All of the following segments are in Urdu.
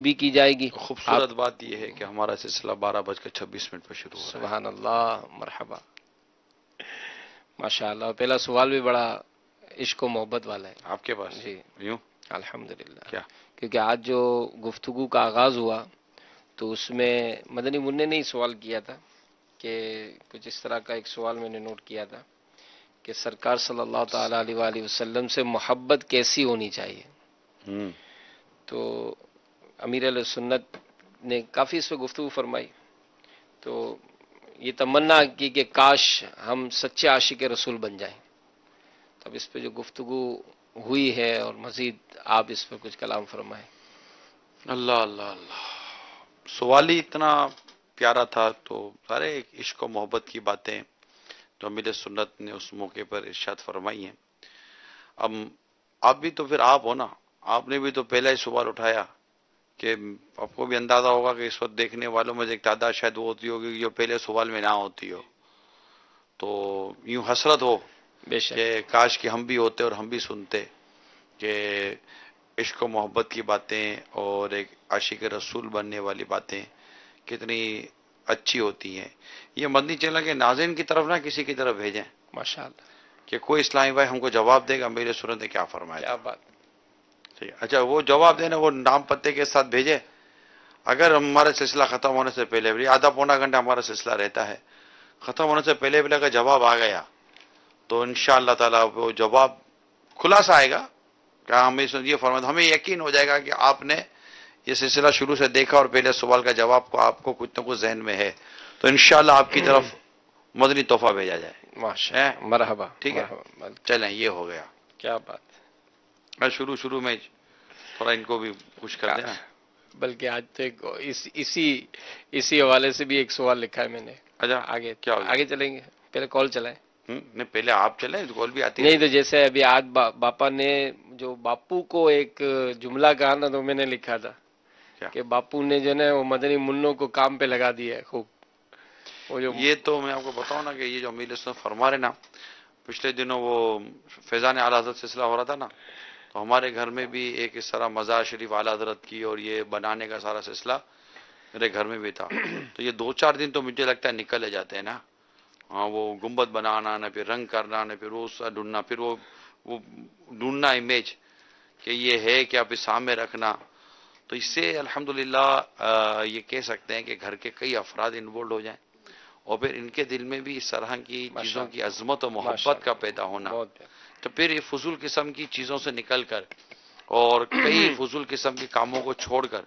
بھی کی جائے گی. خوبصورت بات یہ ہے کہ ہمارا سلسلہ 12:26 پر شروع ہو رہا ہے. سبحان اللہ، مرحبا، ماشاء اللہ. پہلا سوال بھی بڑا عشق و محبت والا ہے آپ کے پاس جی، یوں الحمدللہ. کیا؟ کیونکہ آج جو گفتگو کا آغاز ہوا تو اس میں مدنی منع نے ہی سوال کیا تھا کہ کچھ اس طرح کا ایک سوال میں نے نوٹ کیا تھا کہ سرکار صلی اللہ تعالی علیہ وآلہ وسلم سے محبت کیسی ہونی چاہیے. تو امیر علیہ سنت نے کافی اس پہ گفتگو فرمائی. تو یہ تمنا کی کہ کاش ہم سچے عاشق رسول بن جائیں. اب اس پہ جو گفتگو ہوئی ہے اور مزید آپ اس پہ کچھ کلام فرمائیں. اللہ اللہ اللہ، سوال ہی اتنا پیارا تھا. تو سارے عشق و محبت کی باتیں جو امیر سنت نے اس موقع پر ارشاد فرمائی ہیں. اب آپ بھی تو پھر آپ ہو نا، آپ نے بھی تو پہلا ہی سوال اٹھایا کہ آپ کو بھی اندازہ ہوگا کہ اس وقت دیکھنے والوں میں ایک تعداد شاید وہ ہوتی ہوگی جو پہلے سوال میں نہ ہوتی ہو. تو یوں حسرت ہو بے شک. کہ کاش کہ ہم بھی ہوتے اور ہم بھی سنتے کہ عشق و محبت کی باتیں اور ایک عاشق رسول بننے والی باتیں کتنی اچھی ہوتی ہیں. یہ مدنی چینل کے ناظرین کی طرف نہ کسی کی طرف بھیجیں ماشاء اللہ، کہ کوئی اسلامی بھائی ہم کو جواب دے گا میرے سورت نے کیا فرمایا کیا تھا. بات. ٹھیک ہے، اچھا وہ جواب دینا وہ نام پتے کے ساتھ بھیجے. اگر ہمارا سلسلہ ختم ہونے سے پہلے بھی آدھا پونا گھنٹہ ہمارا سلسلہ رہتا ہے، ختم ہونے سے پہلے بھی اگر جواب آ گیا تو انشاءاللہ تعالی وہ جواب خلاصہ آئے گا کہ ہمیں یہ فرمایا، ہمیں یقین ہو جائے گا کہ آپ نے یہ سلسلہ شروع سے دیکھا اور پہلے سوال کا جواب کو آپ کو کچھ نہ کچھ ذہن میں ہے. تو انشاءاللہ آپ کی طرف مدنی تحفہ بھیجا جائے. ماشاء اللہ، مرحبا ٹھیک ہے، مرحبا. چلیں یہ ہو گیا. کیا بات. شروع میں تھوڑا ان کو بھی خوش کر دینا. بلکہ آج تو اسی حوالے سے بھی ایک سوال لکھا ہے میں نے. اچھا آگے کیا ہو گیا؟ آگے چلیں گے، پہلے کال چلائیں. نہیں پہلے آپ چلیں، کال بھی آتی نہیں تو رہتی. جیسے ابھی آج باپا نے جو باپو کو ایک جملہ کہا نا تو میں نے لکھا تھا کیا؟ کہ باپو نے جو ہے وہ مدنی منوں کو کام پہ لگا دیا ہے خوب. وہ جو یہ تو میں آپ کو بتاؤں نا کہ یہ جو امیر سنت فرما رہے نا، پچھلے دنوں وہ فیضان اعلی حضرت سلسلہ ہو رہا تھا نا، تو ہمارے گھر میں بھی ایک اس طرح مزار شریف اعلی حضرت کی اور یہ بنانے کا سارا سلسلہ میرے گھر میں بھی تھا. تو یہ 2-4 دن تو مجھے لگتا ہے نکل جاتے ہیں نا. ہاں، وہ گنبد بنانا، نہ پھر رنگ کرنا، نہ پھر وہ ڈھونڈنا، پھر وہ ڈھونڈنا امیج کہ یہ ہے کہ آپ اس سامنے رکھنا. تو اس سے الحمدللہ یہ کہہ سکتے ہیں کہ گھر کے کئی افراد انوالوڈ ہو جائیں اور پھر ان کے دل میں بھی اس طرح کی چیزوں کی عظمت و محبت کا پیدا ہونا. بہت تو پھر یہ فضول قسم کی چیزوں سے نکل کر اور کئی فضول قسم کے کاموں کو چھوڑ کر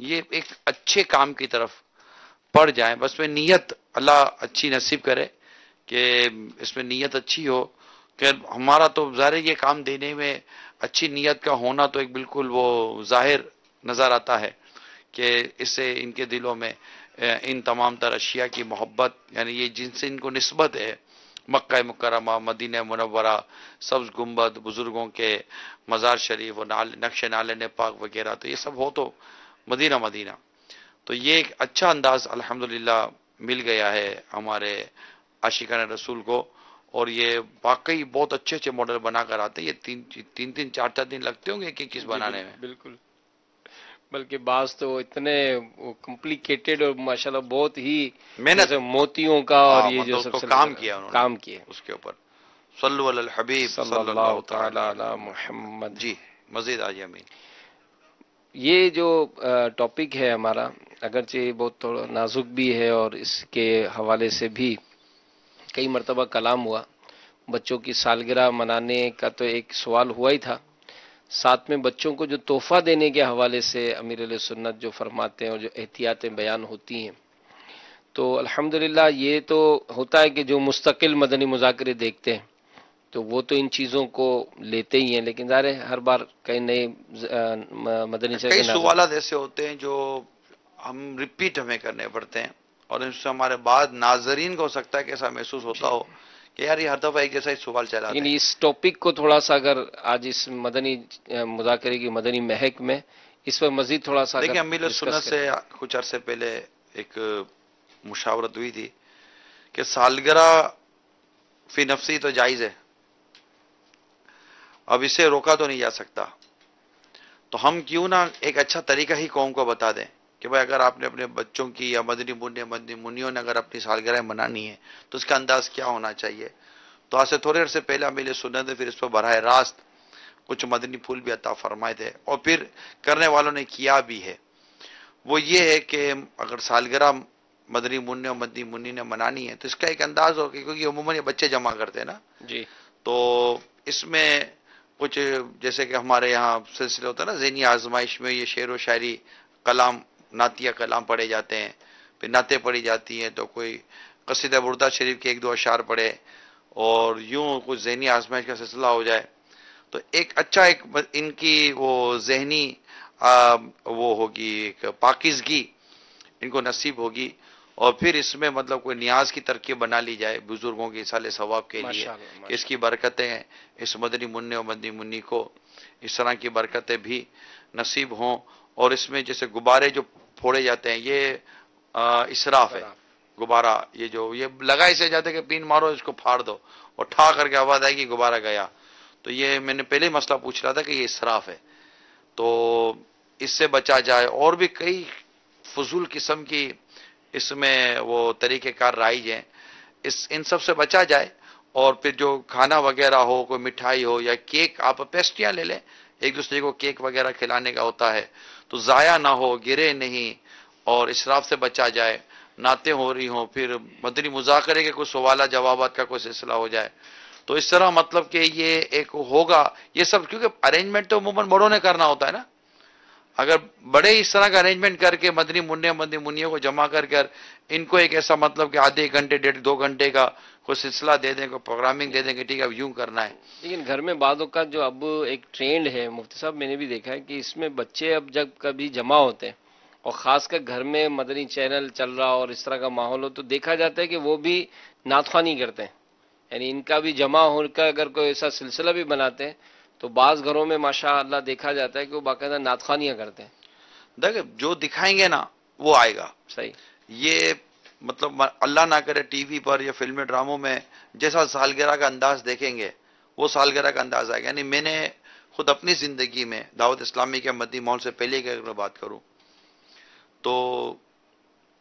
یہ ایک اچھے کام کی طرف پڑ جائیں. بس میں نیت اللہ اچھی نصیب کرے کہ اس میں نیت اچھی ہو کہ ہمارا تو ظاہر یہ کام دینے میں اچھی نیت کا ہونا تو ایک بالکل وہ ظاہر نظر آتا ہے کہ اس سے ان کے دلوں میں ان تمام تر اشیاء کی محبت، یعنی یہ جن سے ان کو نسبت ہے، مکہ مکرمہ، مدینہ منورہ، سبز گنبد، بزرگوں کے مزار شریف و نقش نالین پاک وغیرہ، تو یہ سب ہو تو مدینہ مدینہ. تو یہ ایک اچھا انداز الحمدللہ مل گیا ہے ہمارے عاشقان رسول کو. اور یہ واقعی بہت اچھے اچھے ماڈل بنا کر آتے ہیں. یہ 3-4 دن لگتے ہوں گے کہ کس بنانے میں. بالکل، بلکہ بعض تو اتنے کمپلیکیٹڈ اور ماشاءاللہ بہت ہی محنت، جیسے موتیوں کا اور یہ جو مطلب اس سب کو سے کام کیا انہوں نے کام کیے. اس کے اوپر. صلو علی الحبیب صلی صلی اللہ اللہ تعالی تعالی علی علی محمد. محمد. جی مزید آج امین. یہ جو ٹاپک ہے ہمارا، اگرچہ بہت تھوڑا نازک بھی ہے اور اس کے حوالے سے بھی کئی مرتبہ کلام ہوا. بچوں کی سالگرہ منانے کا تو ایک سوال ہوا ہی تھا، ساتھ میں بچوں کو جو تحفہ دینے کے حوالے سے امیر علیہ سنت جو فرماتے ہیں اور جو احتیاطیں بیان ہوتی ہیں. تو الحمدللہ یہ تو ہوتا ہے کہ جو مستقل مدنی مذاکرے دیکھتے ہیں تو وہ تو ان چیزوں کو لیتے ہی ہیں، لیکن ظاہر ہے ہر بار کئی نئے مدنی چینل کئی کے ناظرین. سوالات ایسے ہوتے ہیں جو ہم ریپیٹ ہمیں کرنے پڑتے ہیں اور اس سے ہمارے بعد ناظرین کو ہو سکتا ہے کہ ایسا محسوس ہوتا جی، ہو کہ یار یہ ہر دفعہ ایک جیسا ہی سوال چلاتے لیکن ہیں. اس ٹاپک کو تھوڑا سا اگر آج اس مدنی مذاکرے کی مدنی مہک میں اس پر مزید تھوڑا سا اگر دیکھیں امیر ڈسکس سنت سے کریں. کچھ عرصے پہلے ایک مشاورت ہوئی تھی کہ سالگرہ فی نفسی تو جائز ہے، اب اسے روکا تو نہیں جا سکتا. تو ہم کیوں نہ ایک اچھا طریقہ ہی قوم کو بتا دیں کہ بھائی اگر آپ نے اپنے بچوں کی یا مدنی منیوں نے اگر اپنی سالگرہ منانی ہے تو اس کا انداز کیا ہونا چاہیے. تو آج سے تھوڑے عرصے پہلے میرے سنت نے پھر اس پر براہ راست کچھ مدنی پھول بھی عطا فرمائے تھے، اور پھر کرنے والوں نے کیا بھی ہے. وہ یہ ہے کہ اگر سالگرہ مدنی منع اور مدنی منی نے منانی ہے تو اس کا ایک انداز ہو، کیونکہ عموماً یہ بچے جمع کرتے ہیں نا، جی تو اس میں کچھ جیسے کہ ہمارے یہاں سلسلے ہوتا ہے نا ذہنی آزمائش میں یہ شعر و شاعری کلام نعتیہ کلام پڑھے جاتے ہیں، پھر نعتیں پڑھی جاتی ہیں، تو کوئی قصیدہ بردہ شریف کے ایک دو اشعار پڑھے اور یوں کچھ ذہنی آزمائش کا سلسلہ ہو جائے، تو ایک اچھا ایک ان کی وہ ذہنی وہ ہوگی، ایک پاکیزگی ان کو نصیب ہوگی. اور پھر اس میں مطلب کوئی نیاز کی ترکیب بنا لی جائے بزرگوں کے اصال ثواب کے لیے، ماشاء اللہ کہ اس ماشاء کی برکتیں اس مدنی منع اور مدنی منی کو اس طرح کی برکتیں بھی نصیب ہوں. اور اس میں جیسے غبارے جو پھوڑے جاتے ہیں یہ اسراف ہے. اللہ. غبارہ یہ لگا اسے جاتے کہ پین مارو اس کو پھاڑ دو اور ٹھا کر کے آواز آئے گی غبارہ گیا، تو یہ میں نے پہلے ہی مسئلہ پوچھ رہا تھا کہ یہ اسراف ہے، تو اس سے بچا جائے. اور بھی کئی فضول قسم کی اس میں وہ طریقہ کار رائج ہیں، ان سب سے بچا جائے. اور پھر جو کھانا وغیرہ ہو، کوئی مٹھائی ہو یا کیک، آپ پیسٹریاں لے لیں، ایک دوسرے کو کیک وغیرہ کھلانے کا ہوتا ہے، تو ضائع نہ ہو، گرے نہیں، اور اسراف سے بچا جائے. نعتیں ہو رہی ہوں، پھر مدنی مذاکرے کے کوئی سوالات جوابات کا کوئی سلسلہ ہو جائے، تو اس طرح مطلب کہ یہ ایک ہوگا. یہ سب کیونکہ ارینجمنٹ تو عموماً بڑوں نے کرنا ہوتا ہے نا، اگر بڑے اس طرح کا ارینجمنٹ کر کے مدنی منع مدنی منیوں کو جمع کر ان کو ایک ایسا مطلب کہ آدھے گھنٹے 1.5-2 گھنٹے کا کوئی سلسلہ دے دیں، کوئی پروگرامنگ دے دیں کہ ٹھیک ہے اب یوں کرنا ہے. لیکن گھر میں بعض اوقات جو اب ایک ٹرینڈ ہے مفتی صاحب، میں نے بھی دیکھا ہے کہ اس میں بچے اب جب کبھی جمع ہوتے ہیں اور خاص کر گھر میں مدنی چینل چل رہا اور اس طرح کا ماحول ہو، تو دیکھا جاتا ہے کہ وہ بھی نعت خوانی کرتے ہیں. یعنی ان کا بھی جمع ہو کر اگر کوئی ایسا سلسلہ بھی بناتے ہیں تو بعض گھروں میں ماشاء اللہ دیکھا جاتا ہے کہ وہ باقاعدہ نعت خوانیاں کرتے ہیں. دیکھیں جو دکھائیں گے نا وہ آئے گا. صحیح. یہ مطلب اللہ نہ کرے ٹی وی پر یا فلمی ڈراموں میں جیسا سالگرہ کا انداز دیکھیں گے وہ سالگرہ کا انداز آئے گا. یعنی میں نے خود اپنی زندگی میں دعوت اسلامی کے مدنی ماحول سے پہلے کی اگر میں بات کروں تو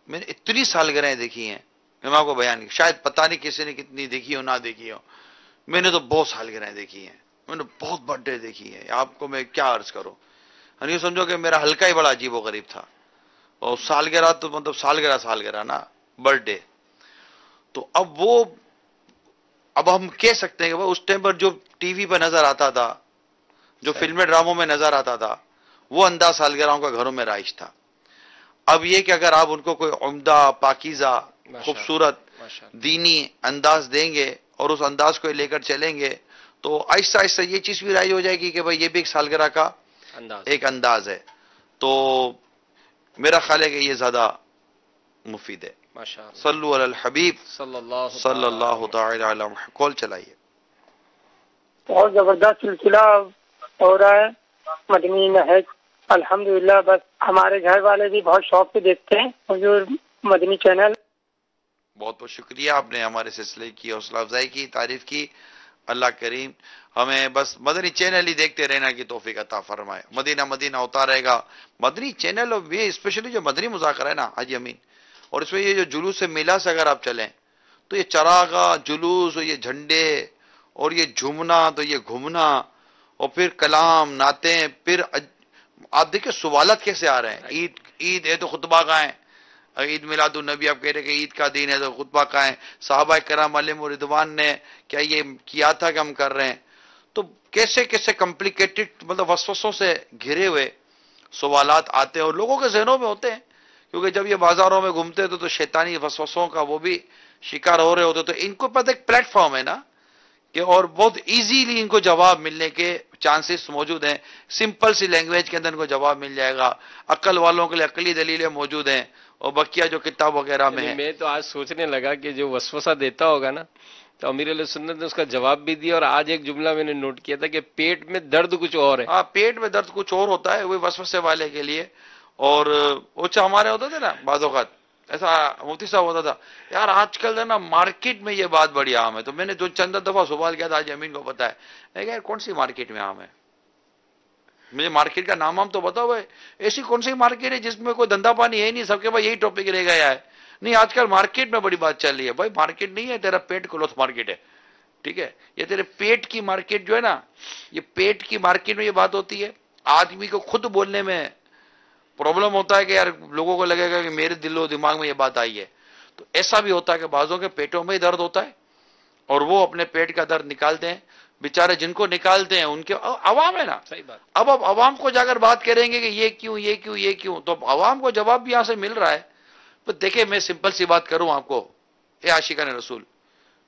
میں نے اتنی سالگرہیں دیکھی ہیں، میں آپ کو بیان کی شاید پتہ نہیں کسی نے کتنی دیکھی ہو نہ دیکھی ہو. میں نے تو بہت سالگرہیں دیکھی ہیں، میں نے بہت برتھ ڈے دیکھی ہیں. آپ کو میں کیا عرض کروں، یعنی سمجھو کہ میرا حلقہ ہی بڑا عجیب و غریب تھا. اور سالگرہ تو مطلب سالگرہ نا، برتھ ڈے. تو اب ہم کہہ سکتے ہیں کہ وہ اس ٹائم پر جو ٹی وی پہ نظر آتا تھا، جو فلمیں ڈراموں میں نظر آتا تھا، وہ انداز سالگرہوں کا گھروں میں رائج تھا. اب یہ کہ اگر آپ ان کو کوئی عمدہ، پاکیزہ، خوبصورت دینی انداز دیں گے اور اس انداز کو لے کر چلیں گے تو آہستہ آہستہ یہ چیز بھی رائج ہو جائے گی کہ بھائی یہ بھی ایک سالگرہ کا ایک انداز ہے. تو میرا خیال ہے کہ یہ زیادہ مفید ہے. صلو علی الحبیب صلی اللہ تعالی علی محمد. کال چلائیے. بہت زبردست سلسلہ ہو رہا ہے مدنی محض، الحمدللہ. بس ہمارے گھر والے بھی بہت شوق سے دیکھتے ہیں حضور مدنی چینل. بہت بہت شکریہ، آپ نے ہمارے سلسلے کی حوصلہ افزائی کی، تعریف کی. اللہ کریم ہمیں بس مدنی چینل ہی دیکھتے رہنا کی توفیق عطا فرمائے. مدینہ مدینہ ہوتا رہے گا مدنی چینل. اور یہ اسپیشلی جو مدنی مذاکرہ ہے نا حاجی امین، اور اس میں یہ جو جلوس سے میلہ سے اگر آپ چلیں تو یہ چراغا جلوس اور یہ جھنڈے اور یہ جھومنا تو یہ گھومنا اور پھر کلام نعتیں، پھر آپ دیکھیں سوالات کیسے آ رہے ہیں. عید ہے تو خطبہ کہاں ہے، عید میلاد النبی آپ کہہ رہے کہ عید کا دن ہے تو خطبہ کہاں ہے، صحابہ کرام علیہم رضوان نے کیا یہ کیا تھا کہ ہم کر رہے ہیں. تو کیسے کیسے کمپلیکیٹڈ مطلب وسوسوں سے گھرے ہوئے سوالات آتے ہیں اور لوگوں کے ذہنوں میں ہوتے ہیں، کیونکہ جب یہ بازاروں میں گھومتے تو شیطانی وسوسوں کا وہ بھی شکار ہو رہے ہوتے. تو ان کو پتہ ایک پلیٹ فارم ہے نا کہ اور بہت ایزیلی ان کو جواب ملنے کے چانسز موجود ہیں. سمپل سی لینگویج کے اندر ان کو جواب مل جائے گا. عقل والوں کے لیے عقلی دلیلیں موجود ہیں اور بقیہ جو کتاب وغیرہ میں ہے. میں تو آج سوچنے لگا کہ جو وسوسہ دیتا ہوگا نا تو امیر علیہ سنت نے اس کا جواب بھی دیا. اور آج ایک جملہ میں نے نوٹ کیا تھا کہ پیٹ میں درد کچھ اور ہے. ہاں پیٹ میں درد کچھ اور ہوتا ہے وہ وسوسے والے کے لیے. اور اوچا ہمارے ہوتے تھے نا بعض اوقات ایسا مفتی صاحب ہوتا تھا یار آج کل ہے نا مارکیٹ میں یہ بات بڑی عام ہے. تو میں نے جو چند دفعہ سوال کیا تھا آج امین کو پتا ہے کہ یار کون سی مارکیٹ میں عام ہے. مجھے مارکیٹ کا نام تو بتاؤ بھائی، ایسی کون سی مارکیٹ ہے جس میں کوئی دھندا پانی ہے نہیں، سب کے پاس یہی ٹاپک رہ گیا ہے؟ نہیں، آج کل مارکیٹ میں بڑی بات چل رہی ہے، بھائی مارکیٹ نہیں ہے، تیرا پیٹ کلوتھ مارکیٹ ہے، ٹھیک ہے؟ یہ تیرے پیٹ کی مارکیٹ جو ہے نا، یہ پیٹ کی مارکیٹ میں یہ بات ہوتی ہے. آدمی کو خود بولنے میں پرابلم ہوتا ہے کہ یار لوگوں کو لگے گا کہ میرے دل و دماغ میں یہ بات آئی ہے. تو ایسا بھی ہوتا ہے کہ بعضوں کے پیٹوں میں ہی درد ہوتا ہے اور وہ اپنے پیٹ کا درد نکالتے ہیں. بیچارے جن کو نکالتے ہیں ان کے عوام ہے نا. صحیح بات. اب عوام کو جا کر بات کریں گے کہ یہ کیوں یہ کیوں یہ کیوں، تو عوام کو جواب بھی یہاں سے مل رہا ہے. تو دیکھیں میں سمپل سی بات کروں آپ کو، اے عاشقان رسول،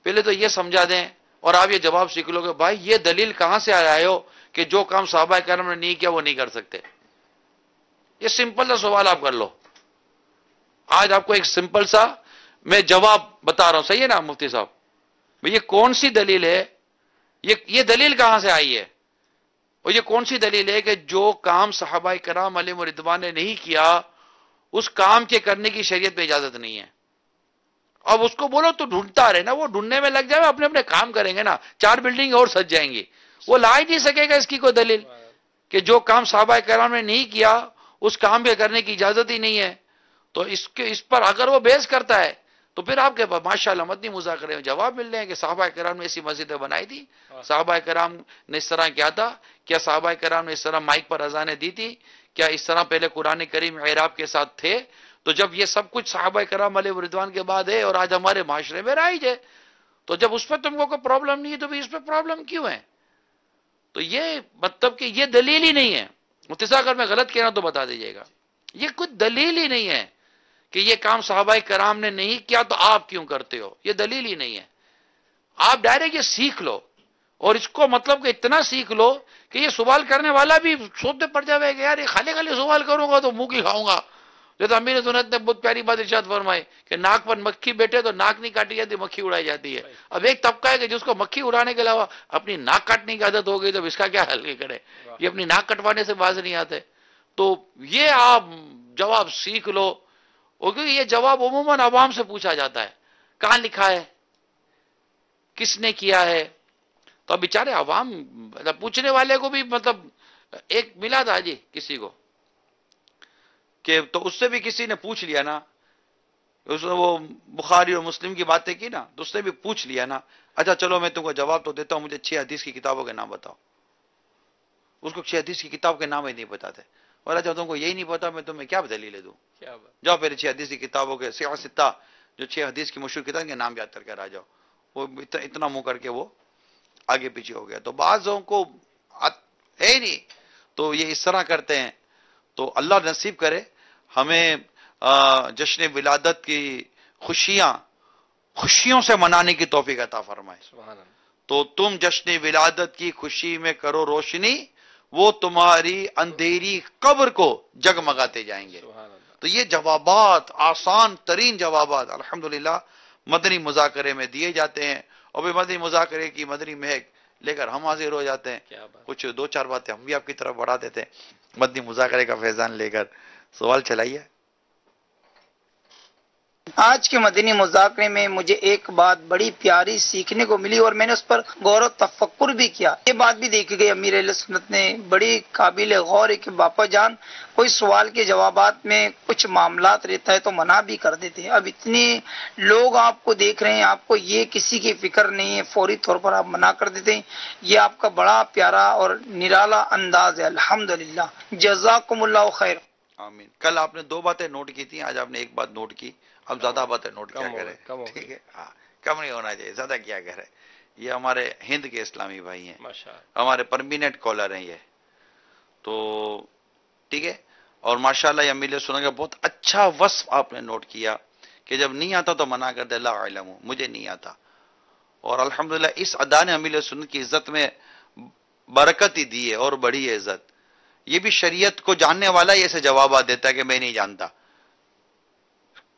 پہلے تو یہ سمجھا دیں اور آپ یہ جواب سیکھ لو کہ بھائی یہ دلیل کہاں سے آیا ہو کہ جو کام صحابہ کرام نے نہیں کیا وہ نہیں کر سکتے. یہ سمپل سا سوال آپ کر لو. آج آپ کو ایک سمپل سا میں جواب بتا رہا ہوں، صحیح ہے نا مفتی صاحب؟ یہ کون سی دلیل ہے، یہ دلیل کہاں سے آئی ہے، اور یہ کون سی دلیل ہے کہ جو کام صحابہ کرام علیہ رضوان نے نہیں کیا اس کام کے کرنے کی شریعت میں اجازت نہیں ہے. اب اس کو بولو تو ڈھونڈتا رہے نا، وہ ڈھونڈنے میں لگ جائے، اپنے اپنے کام کریں گے نا، 4 بلڈنگ اور سج جائیں گی. وہ لا ہی نہیں سکے گا اس کی کوئی دلیل کہ جو کام صحابہ کرام نے نہیں کیا اس کام کے کرنے کی اجازت ہی نہیں ہے. تو اس پر اگر وہ بحث کرتا ہے تو پھر آپ کے پاس ماشاءاللہ مدنی مذاکرے میں جواب مل رہے ہیں کہ صحابہ کرام نے ایسی مسجدیں بنائی تھی، صحابہ کرام نے اس طرح کیا تھا، کیا صحابہ کرام نے اس طرح مائک پر اذانیں دی تھی، کیا اس طرح پہلے قرآن کریم اعراب کے ساتھ تھے. تو جب یہ سب کچھ صحابہ کرام علیہ رضوان کے بعد ہے اور آج ہمارے معاشرے میں رائج ہے، تو جب اس پہ تم کو کوئی پرابلم نہیں ہے تو اس پہ پرابلم کیوں ہے؟ تو یہ مطلب کہ یہ دلیل ہی نہیں ہے. مفتی اگر میں غلط کہہ رہا ہوں تو بتا دیجیے گا. یہ کچھ دلیل ہی نہیں ہے کہ یہ کام صحابہ کرام نے نہیں کیا تو آپ کیوں کرتے ہو، یہ دلیل ہی نہیں ہے. آپ ڈائریکٹ یہ سیکھ لو اور اس کو مطلب کہ اتنا سیکھ لو کہ یہ سوال کرنے والا بھی سوچتے پڑ جائے کہ یار یہ خالی خالی سوال کروں گا تو منہ کی کھاؤں گا. جیسے امیر سنت نے بہت پیاری بات ارشاد فرمائی کہ ناک پر مکھی بیٹھے تو ناک نہیں کاٹی جاتی، مکھی اڑائی جاتی ہے. اب ایک طبقہ ہے کہ جس کو مکھی اڑانے کے علاوہ اپنی ناک کاٹنے کی عادت ہو گئی، تو اس کا کیا حل کرے؟ یہ اپنی ناک کٹوانے سے باز نہیں آتے. تو یہ آپ جواب سیکھ لو، کیونکہ یہ جواب عموماً عوام سے پوچھا جاتا ہے، کہاں لکھا ہے، کس نے کیا ہے. تو اب بیچارے عوام پوچھنے والے کو بھی مطلب ایک ملا تھا جی کسی کو کہ تو اس سے بھی کسی نے پوچھ لیا نا، اس نے وہ بخاری اور مسلم کی باتیں کی نا، تو اس سے بھی پوچھ لیا نا، اچھا چلو میں تم کو جواب تو دیتا ہوں، مجھے 6 حدیث کی کتابوں کے نام بتاؤ. اس کو 6 حدیث کی کتاب کے نام ہی نہیں بتاتے. اور اچھا تم کو یہی نہیں پتا میں تمہیں کیا دلیلیں دوں؟ جاؤ پہلے 6 حدیث کی کتابوں کے صحیح 6 جو 6 حدیث کی مشہور کتاب کے نام یاد کر کے آ جاؤ. وہ اتنا منہ کر کے وہ آگے پیچھے ہو گیا. تو بعضوں کو ہے ہی نہیں تو یہ اس طرح کرتے ہیں. تو اللہ نصیب کرے ہمیں جشن ولادت کی خوشیوں سے منانے کی توفیق عطا فرمائے. تو تم جشن ولادت کی خوشی میں کرو روشنی، وہ تمہاری اندھیری قبر کو جگمگاتے جائیں گے. تو یہ جوابات، آسان ترین جوابات الحمدللہ مدنی مذاکرے میں دیے جاتے ہیں. اور بھی مدنی مذاکرے کی مدنی مہک لے کر ہم حاضر ہو جاتے ہیں. کچھ 2-4 باتیں ہم بھی آپ کی طرف بڑھا دیتے ہیں مدنی مذاکرے کا فیضان لے کر. سوال چلائیے. آج کے مدنی مذاکرے میں مجھے ایک بات بڑی پیاری سیکھنے کو ملی اور میں نے اس پر غور و تفکر بھی کیا. یہ بات بھی دیکھی گئی امیر اہل سنت نے بڑی قابل غور ہے کہ باپا جان کوئی سوال کے جوابات میں کچھ معاملات رہتا ہے تو منع بھی کر دیتے ہیں. اب اتنے لوگ آپ کو دیکھ رہے ہیں، آپ کو یہ کسی کی فکر نہیں ہے، فوری طور پر آپ منع کر دیتے ہیں. یہ آپ کا بڑا پیارا اور نرالا انداز ہے. الحمدللہ، جزاکم اللہ خیر. آمین. کل آپ نے 2 باتیں نوٹ کی تھیں، آج آپ نے ایک بات نوٹ کی. اب زیادہ باتیں نوٹ کیا کرے، ٹھیک ہے؟ ہاں کم نہیں ہونا چاہیے، زیادہ کیا کرے. یہ ہمارے ہند کے اسلامی بھائی ہیں، ہمارے پرمیننٹ کالر ہیں یہ. تو ٹھیک ہے. اور ماشاءاللہ یہ امیر سنت کا بہت اچھا وصف آپ نے نوٹ کیا کہ جب نہیں آتا تو منع کر دے، لا علم مجھے نہیں آتا. اور الحمدللہ اس ادا نے امیر سنت کی عزت میں برکت ہی دی ہے اور بڑی ہے عزت. یہ بھی شریعت کو جاننے والا ہی ایسے جوابات دیتا ہے کہ میں نہیں جانتا.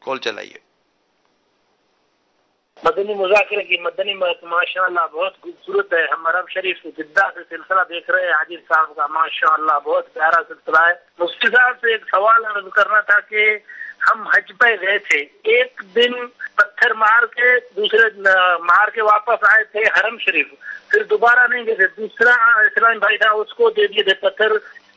کال چلائیے. مدنی مذاکرے کی مدنی ماشاءاللہ بہت خوبصورت ہے. ہم عرب شریف جدہ سے سلسلہ دیکھ رہے ہیں عاجز صاحب کا، ماشاءاللہ بہت پیارا سلسلہ ہے. مفتی صاحب سے ایک سوال عرض کرنا تھا کہ ہم حج پہ گئے تھے، ایک دن پتھر مار کے دوسرے مار کے واپس آئے تھے حرم شریف، پھر دوبارہ نہیں گئے تھے. دوسرا اسلامی بھائی تھا، اس کو دے دیے تھے پتھر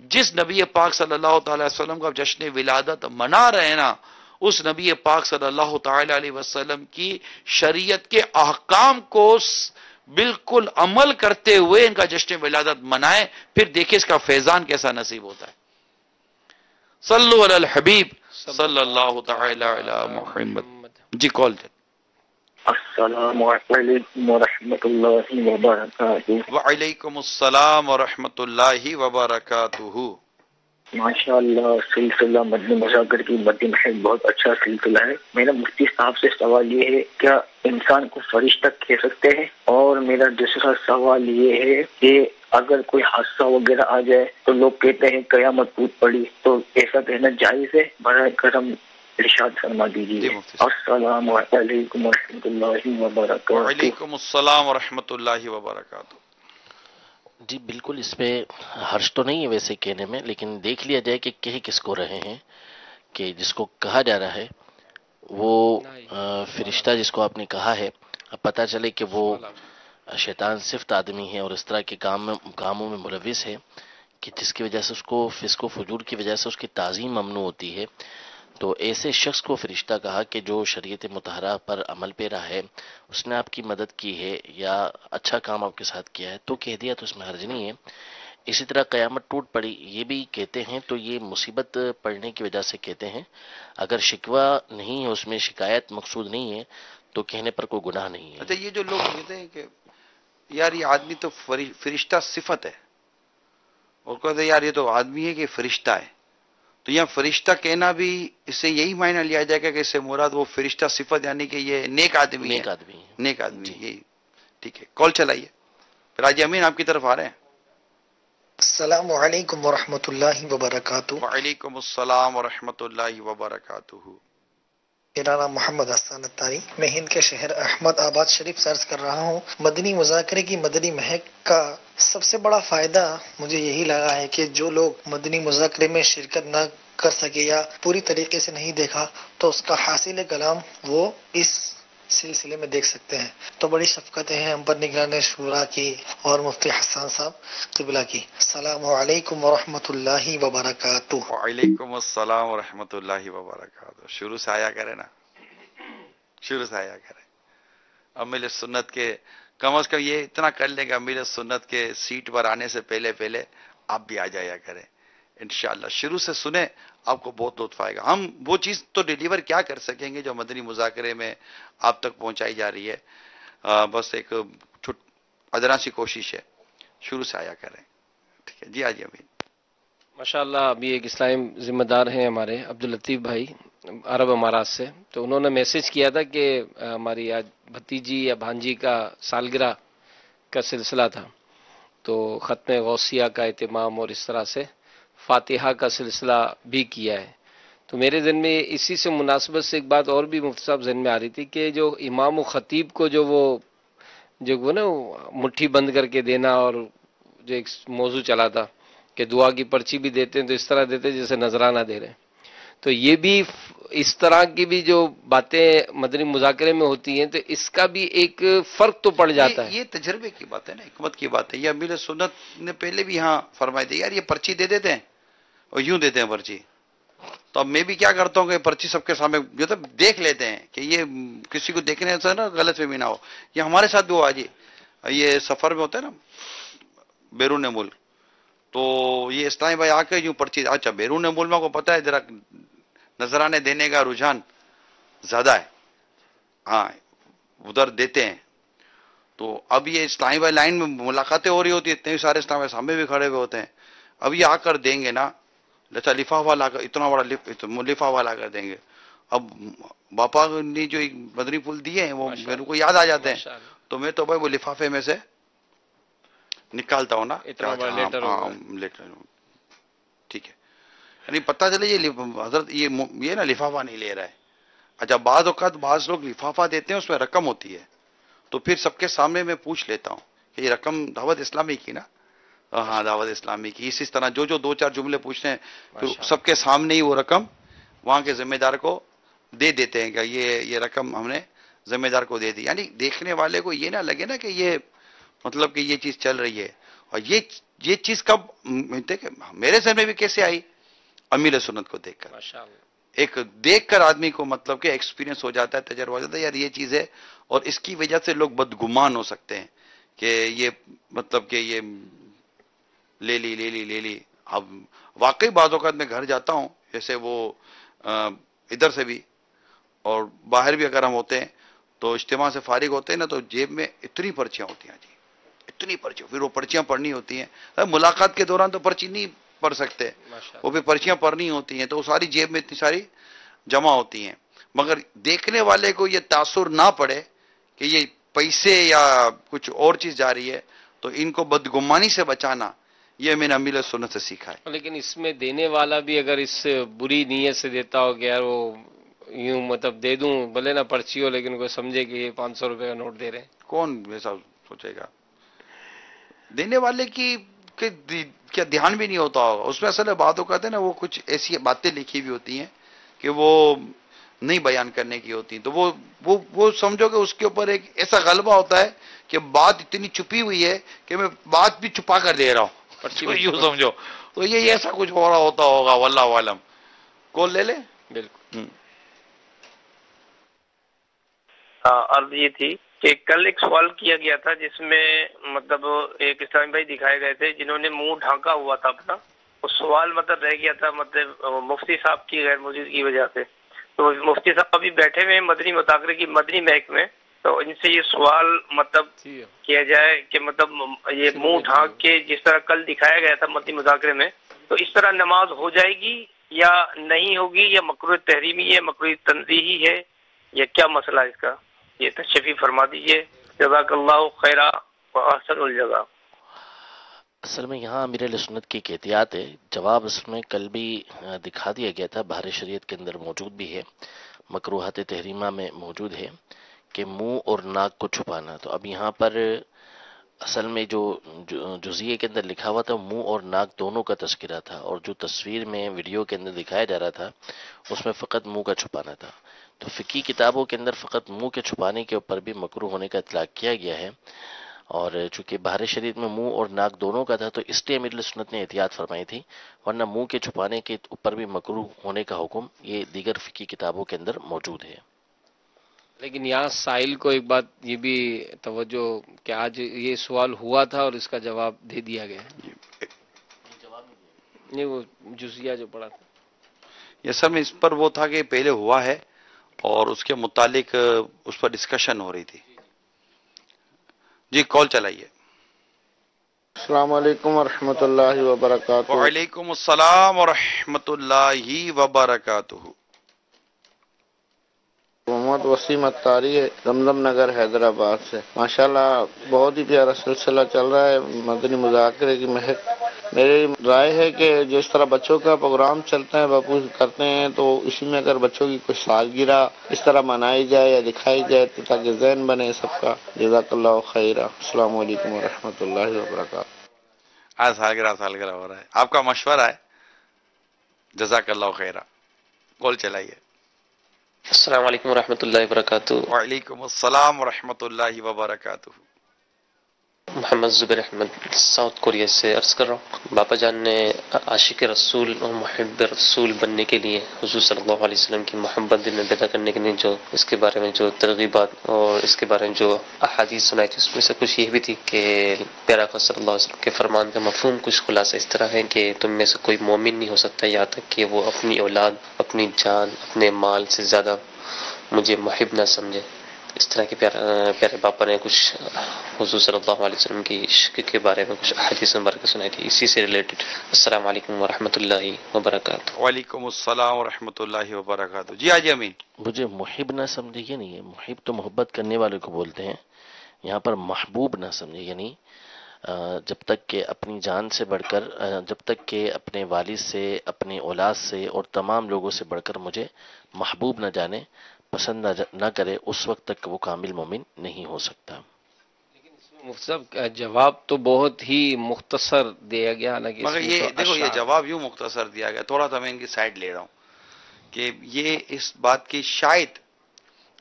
جس نبی پاک صلی اللہ تعالی وسلم کا جشن ولادت منا رہے ہیں نا، اس نبی پاک صلی اللہ تعالی علیہ وسلم کی شریعت کے احکام کو بالکل عمل کرتے ہوئے ان کا جشن ولادت منائیں، پھر دیکھیں اس کا فیضان کیسا نصیب ہوتا ہے۔ صلو علی الحبیب صلی اللہ تعالی علی محمد۔ جی کال جی۔ السلام علیکم ورحمۃ اللہ وبرکاتہ۔ وعلیکم السلام ورحمۃ اللہ وبرکاتہ۔ ماشاء اللہ، سلسلہ مدنی مذاکر کی مدنی محل بہت اچھا سلسلہ ہے۔ میرا مفتی صاحب سے سوال یہ ہے، کیا انسان کو فرشتہ کہہ سکتے ہیں؟ اور میرا دوسرا سوال یہ ہے کہ اگر کوئی حادثہ وغیرہ آ جائے تو لوگ کہتے ہیں قیامت ٹوٹ پڑی، تو ایسا کہنا جائز ہے؟ براہ کرم ارشاد فرما دیجیے۔ السلام علیکم ورحمۃ اللہ وبرکاتہ۔ وعلیکم السلام ورحمۃ اللہ وبرکاتہ۔ جی بالکل، اس پہ حرج تو نہیں ہے ویسے کہنے میں، لیکن دیکھ لیا جائے کہ کہہ کس کو رہے ہیں، کہ جس کو کہا جا رہا ہے وہ فرشتہ جس کو آپ نے کہا ہے، اب پتہ چلے کہ وہ شیطان صفت آدمی ہے اور اس طرح کے کاموں میں ملوث ہے کہ جس کی وجہ سے اس کو فسق و فجور کی وجہ سے اس کی تعظیم ممنوع ہوتی ہے، تو ایسے شخص کو فرشتہ کہا کہ جو شریعت مطہرہ پر عمل پیرا ہے، اس نے آپ کی مدد کی ہے یا اچھا کام آپ کے ساتھ کیا ہے تو کہہ دیا، تو اس میں حرج نہیں ہے۔ اسی طرح قیامت ٹوٹ پڑی یہ بھی کہتے ہیں تو یہ مصیبت پڑنے کی وجہ سے کہتے ہیں، اگر شکوہ نہیں ہے، اس میں شکایت مقصود نہیں ہے تو کہنے پر کوئی گناہ نہیں ہے۔ اچھا، یہ جو لوگ کہتے ہیں کہ یار یہ آدمی تو فرشتہ صفت ہے، اور کہتے ہیں یار یہ تو آدمی ہے کہ فرشتہ ہے، تو یہاں فرشتہ کہنا بھی اس سے یہی معنی لیا جائے گا کہ اس سے مراد وہ فرشتہ صفت یعنی کہ یہ نیک آدمی ہے؟ نیک آدمی ہے، نیک آدمی یہی ٹھیک ہے۔ کال چلائیے۔ راجی امین آپ کی طرف آ رہے ہیں۔ السلام علیکم ورحمۃ اللہ وبرکاتہ۔ وعلیکم السلام ورحمۃ اللہ وبرکاتہ۔ میرا نام محمد حسان اتاری، میں ہند کے شہر احمد آباد شریف سے عرض کر رہا ہوں۔ مدنی مذاکرے کی مدنی مہک کا سب سے بڑا فائدہ مجھے یہی لگا ہے کہ جو لوگ مدنی مذاکرے میں شرکت نہ کر سکے یا پوری طریقے سے نہیں دیکھا تو اس کا حاصل کلام وہ اس سلسلے میں دیکھ سکتے ہیں، تو بڑی شفقتیں ہیں ہم پر نگران شورا کی اور مفتی حسان صاحب قبلہ کی۔ السلام علیکم ورحمۃ اللہ وبرکاتہ۔ وعلیکم السلام ورحمۃ اللہ وبرکاتہ۔ شروع سے آیا کرے نا، شروع سے آیا کرے۔ امیل سنت کے کم از کم یہ اتنا کر لیں گے، امیل سنت کے سیٹ پر آنے سے پہلے آپ بھی آ جایا کریں انشاءاللہ۔ شروع سے سنیں، آپ کو بہت لطف آئے گا۔ ہم وہ چیز تو ڈیلیور کیا کر سکیں گے جو مدنی مذاکرے میں آپ تک پہنچائی جا رہی ہے، بس ایک ادنا سی کوشش ہے، شروع سے آیا کریں، ٹھیک ہے جی؟ آجی امین۔ ماشاءاللہ ابھی ایک اسلام ذمہ دار ہیں ہمارے عبداللطیف بھائی عرب امارات سے، تو انہوں نے میسج کیا تھا کہ ہماری آج بھتیجی یا بھانجی کا سالگرہ کا سلسلہ تھا، تو ختم غوثیہ کا اہتمام اور اس طرح سے فاتحہ کا سلسلہ بھی کیا ہے۔ تو میرے ذہن میں اسی سے مناسبت سے ایک بات اور بھی مفتی صاحب ذہن میں آ رہی تھی کہ جو امام و خطیب کو جو وہ نا مٹھی بند کر کے دینا، اور جو ایک موضوع چلا تھا کہ دعا کی پرچی بھی دیتے ہیں تو اس طرح دیتے ہیں جیسے نذرانہ دے رہے ہیں، تو یہ بھی اس طرح کی بھی جو باتیں مدنی مذاکرے میں ہوتی ہیں تو اس کا بھی ایک فرق تو پڑ جاتا ہے۔ یہ تجربے کی بات ہے نا، حکمت کی بات ہے۔ یہ امیر سنت نے پہلے بھی یہاں فرمائی تھی، یار یہ پرچی دے دیتے ہیں اور یوں دیتے ہیں پرچی، تو اب میں بھی کیا کرتا ہوں کہ پرچی سب کے سامنے مطلب دیکھ لیتے ہیں کہ یہ کسی کو دیکھنے سے نا غلط فہمی نہ ہو۔ یہ ہمارے ساتھ بھی ہوا جی، یہ سفر میں ہوتا ہے نا بیرون ملک، تو یہ اسلامی بھائی آ کے یوں پرچی، اچھا بیرون ملک میں کو پتہ ہے ذرا نذرانے دینے کا رجحان زیادہ ہے، ہاں ادھر دیتے ہیں، تو اب یہ اسلامی بھائی لائن میں ملاقاتیں ہو رہی ہوتی ہیں، اتنے سارے اسلامی بھائی سامنے بھی کھڑے ہوئے ہوتے ہیں، اب یہ آ کر دیں گے نا لفافہ لا کر، اتنا بڑا لفافہ لا کر دیں گے۔ اب باپا نے جو بدری پھول دیے ہیں وہ میرے کو یاد آ جاتے ہیں، تو میں تو بھائی وہ لفافے میں سے نکالتا ہوں نا، لیٹر، ٹھیک ہے، یعنی پتہ چلے یہ حضرت یہ نا لفافہ نہیں لے رہا ہے۔ اچھا بعض اوقات بعض لوگ لفافہ دیتے ہیں اس میں رقم ہوتی ہے، تو پھر سب کے سامنے میں پوچھ لیتا ہوں کہ یہ رقم دعوت اسلامی کی نا؟ ہاں دعوت اسلامی کی۔ اسی طرح جو دو چار جملے پوچھتے ہیں پھر سب کے سامنے ہی وہ رقم وہاں کے ذمہ دار کو دے دیتے ہیں کہ یہ رقم ہم نے ذمہ دار کو دے دی، یعنی دیکھنے والے کو یہ نہ لگے نا کہ یہ مطلب کہ یہ چیز چل رہی ہے، اور یہ یہ چیز کب دیکھیں میرے ذہن میں بھی کیسے آئی؟ امیر سنت کو دیکھ کر، ماشاءاللہ ایک دیکھ کر آدمی کو مطلب کہ ایکسپیرینس ہو جاتا ہے، تجربہ ہو جاتا ہے، یار یہ چیز ہے، اور اس کی وجہ سے لوگ بدگمان ہو سکتے ہیں کہ یہ مطلب کہ یہ لے لی. اب واقعی بعض اوقات میں گھر جاتا ہوں، جیسے وہ ادھر سے بھی اور باہر بھی اگر ہم ہوتے ہیں تو اجتماع سے فارغ ہوتے ہیں نا، تو جیب میں اتنی پرچیاں ہوتی ہیں جی، اتنی پرچیاں، پھر وہ پرچیاں پڑھنی ہوتی ہیں. ملاقات کے دوران تو پرچی نہیں پڑھ سکتے، وہ بھی پرچیاں پڑھنی ہوتی ہیں، تو وہ ساری جیب میں اتنی ساری جمع ہوتی ہیں. مگر دیکھنے والے کو یہ تاثر نہ پڑے کہ یہ پیسے یا کچھ اور چیز جا رہی ہے، تو ان کو بدگمانی سے بچانا یہ میں نے امیر سنت سے سیکھا ہے. لیکن اس میں دینے والا بھی اگر اس بری نیت سے دیتا ہو کہ یار وہ یوں مطلب دے دوں بھلے نہ پرچی ہو، لیکن کوئی سمجھے کہ یہ 500 روپے کا نوٹ دے رہے ہیں. کون ایسا سوچے گا؟ دینے والے کی کیا دھیان بھی نہیں ہوتا ہوگا اس میں. اصل بات کہتے ہیں نا، وہ کچھ ایسی باتیں لکھی ہوئی ہوتی ہیں کہ وہ نہیں بیان کرنے کی ہوتی ہیں، تو وہ سمجھو کہ اس کے اوپر ایک ایسا غلبہ ہوتا ہے کہ بات اتنی چھپی ہوئی ہے کہ میں بات بھی چھپا کر دے رہا ہوں، پرچی تو بھی یوں سمجھو. تو یہ ایسا کچھ ہو رہا ہوتا ہوگا، واللہ عالم. کون لے لے؟ بالکل. عرض یہ تھی کہ کل ایک سوال کیا گیا تھا جس میں مطلب ایک اسلامی بھائی دکھائے گئے تھے جنہوں نے منہ ڈھانکا ہوا تھا اپنا. وہ سوال مطلب رہ گیا تھا مطلب مفتی صاحب کی غیر موجودگی کی وجہ سے. تو مفتی صاحب ابھی بیٹھے ہوئے ہیں مدنی مذاکرے کی مدنی محک میں، تو ان سے یہ سوال مطلب کیا جائے کہ مطلب یہ منہ ڈھانک کے جس طرح کل دکھایا گیا تھا مدنی مذاکرے میں، تو اس طرح نماز ہو جائے گی یا نہیں ہوگی، یا مکروہ تحریمی ہے، مکروہ تنزیہی ہے، یا کیا مسئلہ ہے اس کا؟ یہ تشریف فرما دیجیے. جزاک اللہ خیرہ و احسن الجزا. اصل میں یہاں امیر اہل سنت کی ایک احتیاط ہے. جواب اس میں کل بھی دکھا دیا گیا تھا، بحر شریعت کے اندر موجود بھی ہے، مکروہات تحریمہ میں موجود ہے کہ منہ اور ناک کو چھپانا. تو اب یہاں پر اصل میں جو جزیے کے اندر لکھا ہوا تھا منہ اور ناک دونوں کا تذکرہ تھا، اور جو تصویر میں ویڈیو کے اندر دکھایا جا رہا تھا اس میں فقط منہ کا چھپانا تھا. تو فقہی کتابوں کے اندر فقط منہ کے چھپانے کے اوپر بھی مکروہ ہونے کا اطلاق کیا گیا ہے، اور چونکہ بحر شریعت میں منہ اور ناک دونوں کا تھا تو اس لیے امیر سنت نے احتیاط فرمائی تھی، ورنہ منہ کے چھپانے کے اوپر بھی مکروہ ہونے کا حکم یہ دیگر فقہی کتابوں کے اندر موجود ہے. لیکن یہاں سائل کو ایک بات یہ بھی توجہ کہ آج یہ سوال ہوا تھا اور اس کا جواب دے دیا گیا ہے. نہیں وہ جزیہ جو پڑا تھا یہ سر میں اس پر وہ تھا کہ پہلے ہوا ہے اور اس کے متعلق اس پر ڈسکشن ہو رہی تھی. جی کال چلائیے. السلام علیکم ورحمۃ اللہ وبرکاتہ. وعلیکم السلام ورحمۃ اللہ وبرکاتہ. محمد وسیم اتاری ہے، زمزم نگر حیدرآباد سے. ماشاءاللہ بہت ہی پیارا سلسلہ چل رہا ہے مدنی مذاکرے کی مہک. میری رائے ہے کہ جس طرح بچوں کا پروگرام چلتا ہے باپو کرتے ہیں، تو اسی میں اگر بچوں کی کوئی سالگرہ اس طرح منائی جائے یا دکھائی جائے تو تاکہ ذہن بنے سب کا. جزاک اللہ خیرہ. السلام علیکم ورحمۃ اللہ وبرکاتہ. آج سالگرہ ہو رہا ہے، آپ کا مشورہ ہے، جزاک اللہ خیرہ. کال چلائیے. السلام علیکم ورحمۃ اللہ وبرکاتہ. وعلیکم السلام ورحمۃ اللہ وبرکاتہ. محمد زبیر احمد ساؤتھ کوریا سے عرض کر رہا ہوں. باپا جان نے عاشق رسول اور محب رسول بننے کے لیے حضور صلی اللہ علیہ وسلم کی محبت دل میں پیدا کرنے کے لیے جو اس کے بارے میں جو ترغیبات اور اس کے بارے میں جو احادیث سنائی تھی، اس میں سے کچھ یہ بھی تھی کہ پیارا آقا صلی اللہ علیہ وسلم کے فرمان کا مفہوم کچھ خلاصہ اس طرح ہے کہ تم میں سے کوئی مومن نہیں ہو سکتا یہاں تک کہ وہ اپنی اولاد، اپنی جان، اپنے مال سے زیادہ مجھے محب نہ سمجھے. اس طرح کے پیارے باپا نے کچھ حضور صلی اللہ علیہ وسلم کی عشق کے بارے میں کچھ احادیث مبارکہ سنائی تھی، اسی سے ریلیٹڈ. السلام علیکم ورحمۃ اللہ وبرکاتہ. وعلیکم السلام ورحمۃ اللہ وبرکاتہ. جی حاجی امین. مجھے محب نہ سمجھے یہ نہیں ہے، محب تو محبت کرنے والے کو بولتے ہیں، یہاں پر محبوب نہ سمجھے یعنی جب تک کہ اپنی جان سے بڑھ کر، جب تک کہ اپنے والد سے، اپنی اولاد سے اور تمام لوگوں سے بڑھ کر مجھے محبوب نہ جانے، پسند نہ کرے، اس وقت تک وہ کامل مومن نہیں ہو سکتا. مفتی صاحب جواب تو بہت ہی مختصر دیا گیا، حالانکہ مگر یہ دیکھو یہ جواب یوں مختصر دیا گیا، تھوڑا سا میں ان کی سائڈ لے رہا ہوں کہ یہ اس بات کی شاید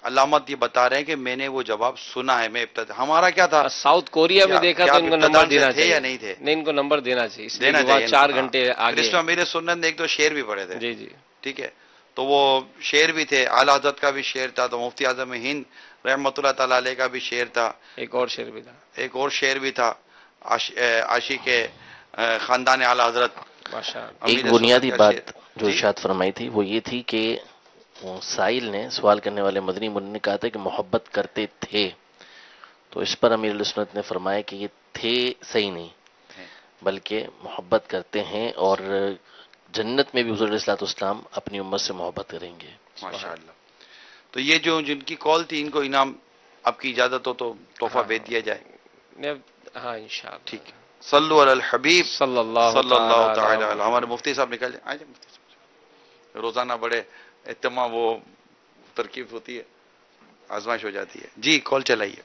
علامت یہ بتا رہے ہیں کہ میں نے وہ جواب سنا ہے. میں ابتدا ہمارا کیا تھا, ساؤتھ کوریا میں دیکھا تو ان کو نمبر دینا تھے یا چاہیے. نہیں تھے؟ نہیں, ان کو نمبر دینا چاہیے, اس لیے دینا کہ وہاں چاہیے. 4 گھنٹے آگے. اس میں میرے سنت نے ایک دو شعر بھی پڑھے تھے. جی جی ٹھیک ہے, تو وہ شعر بھی تھے, اعلی حضرت کا بھی شعر تھا, تو مفتی اعظم ہند رحمۃ اللہ تعالی علیہ کا بھی شعر تھا, ایک اور شعر بھی تھا, ایک اور شعر بھی تھا عاشق خاندان اعلی حضرت. ایک بنیادی بات جو ارشاد فرمائی تھی وہ یہ تھی کہ سائل نے, سوال کرنے والے مدنی منع نے کہا تھا کہ محبت کرتے تھے, تو اس پر امیر السنت نے فرمایا کہ یہ تھے صحیح نہیں, بلکہ محبت کرتے ہیں, اور جنت میں بھی حضور علیہ الصلوۃ والسلام اپنی امت سے محبت کریں گے. ماشاءاللہ. تو یہ جو جن کی کال تھی ان کو انعام, آپ کی اجازت ہو تو تحفہ بھیج دیا جائے. ہاں انشاءاللہ. ٹھیک ہے, صلو علی الحبیب صلی اللہ تعالی علیہ. ہمارے مفتی صاحب نکل جائیں, آ جائیں مفتی صاحب. روزانہ بڑے اہتمام وہ ترکیب ہوتی ہے, آزمائش ہو جاتی ہے. جی کال چلائیے.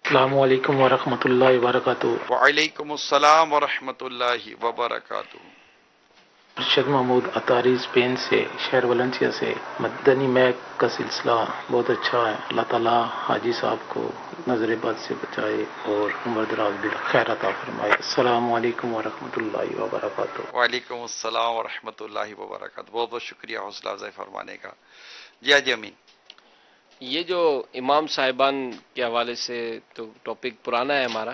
السلام علیکم ورحمۃ اللہ وبرکاتہ. وعلیکم السلام ورحمۃ اللہ وبرکاتہ. ارشد محمود اطاری اسپین سے, شہر ولنسیا سے. مدنی میک کا سلسلہ بہت اچھا ہے. اللہ تعالیٰ حاجی صاحب کو نظر بد سے بچائے اور عمر دراز بالخیر عطا فرمائے. السلام علیکم ورحمۃ اللہ وبرکاتہ. وعلیکم السلام ورحمۃ اللہ وبرکاتہ. بہت بہت شکریہ حوصلہ افزائی فرمانے کا. جی جی امین. یہ جو امام صاحبان کے حوالے سے تو ٹاپک پرانا ہے ہمارا,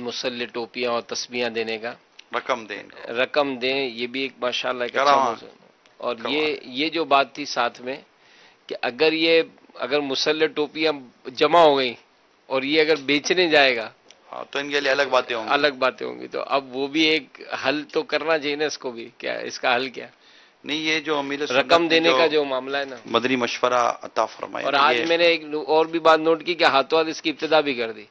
مسلح ٹوپیاں اور تسبیحاں دینے کا, رقم دیں, یہ بھی ایک ماشاءاللہ ایک اچھا موضوع. اور یہ جو بات تھی ساتھ میں کہ اگر مسلح ٹوپیاں جمع ہو گئی اور یہ اگر بیچنے جائے گا تو ان کے لیے الگ باتیں ہوں گی, تو اب وہ بھی ایک حل تو کرنا چاہیے نا اس کو بھی. کیا اس کا حل کیا؟ نہیں, یہ جو امیر رقم دینے کا جو معاملہ ہے نا, مدنی مشورہ عطا فرمائے. اور آج میں نے ایک اور بھی بات نوٹ کی کہ ہاتھوں ہاتھ اس کی ابتدا بھی کر دی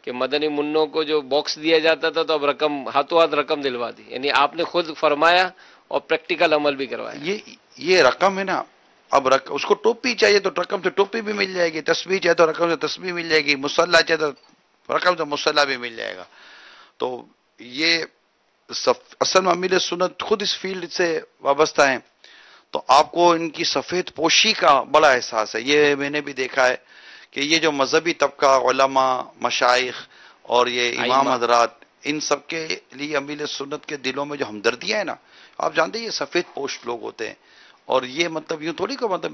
کہ مدنی منوں کو جو باکس دیا جاتا تھا تو اب ہاتھوں ہاتھ رقم دلوا دی. یعنی آپ نے خود فرمایا اور پریکٹیکل عمل بھی کروایا. یہ رقم ہے نا, اب اس کو ٹوپی چاہیے تو رقم سے ٹوپی بھی مل جائے گی, تسبیح چاہے تو رقم سے تسبیح مل جائے گی, مصلی چاہے تو رقم سے مصلی بھی مل جائے گا. تو یہ اصل میں امیر سنت خود اس فیلڈ سے وابستہ ہیں, تو آپ کو ان کی سفید پوشی کا بڑا احساس ہے. یہ میں نے بھی دیکھا ہے کہ یہ جو مذہبی طبقہ, علماء, مشائخ اور یہ امام حضرات, ان سب کے لیے امیر سنت کے دلوں میں جو ہمدردیاں ہیں نا, آپ جانتے ہیں یہ سفید پوش لوگ ہوتے ہیں, اور یہ مطلب یوں تھوڑی کو مطلب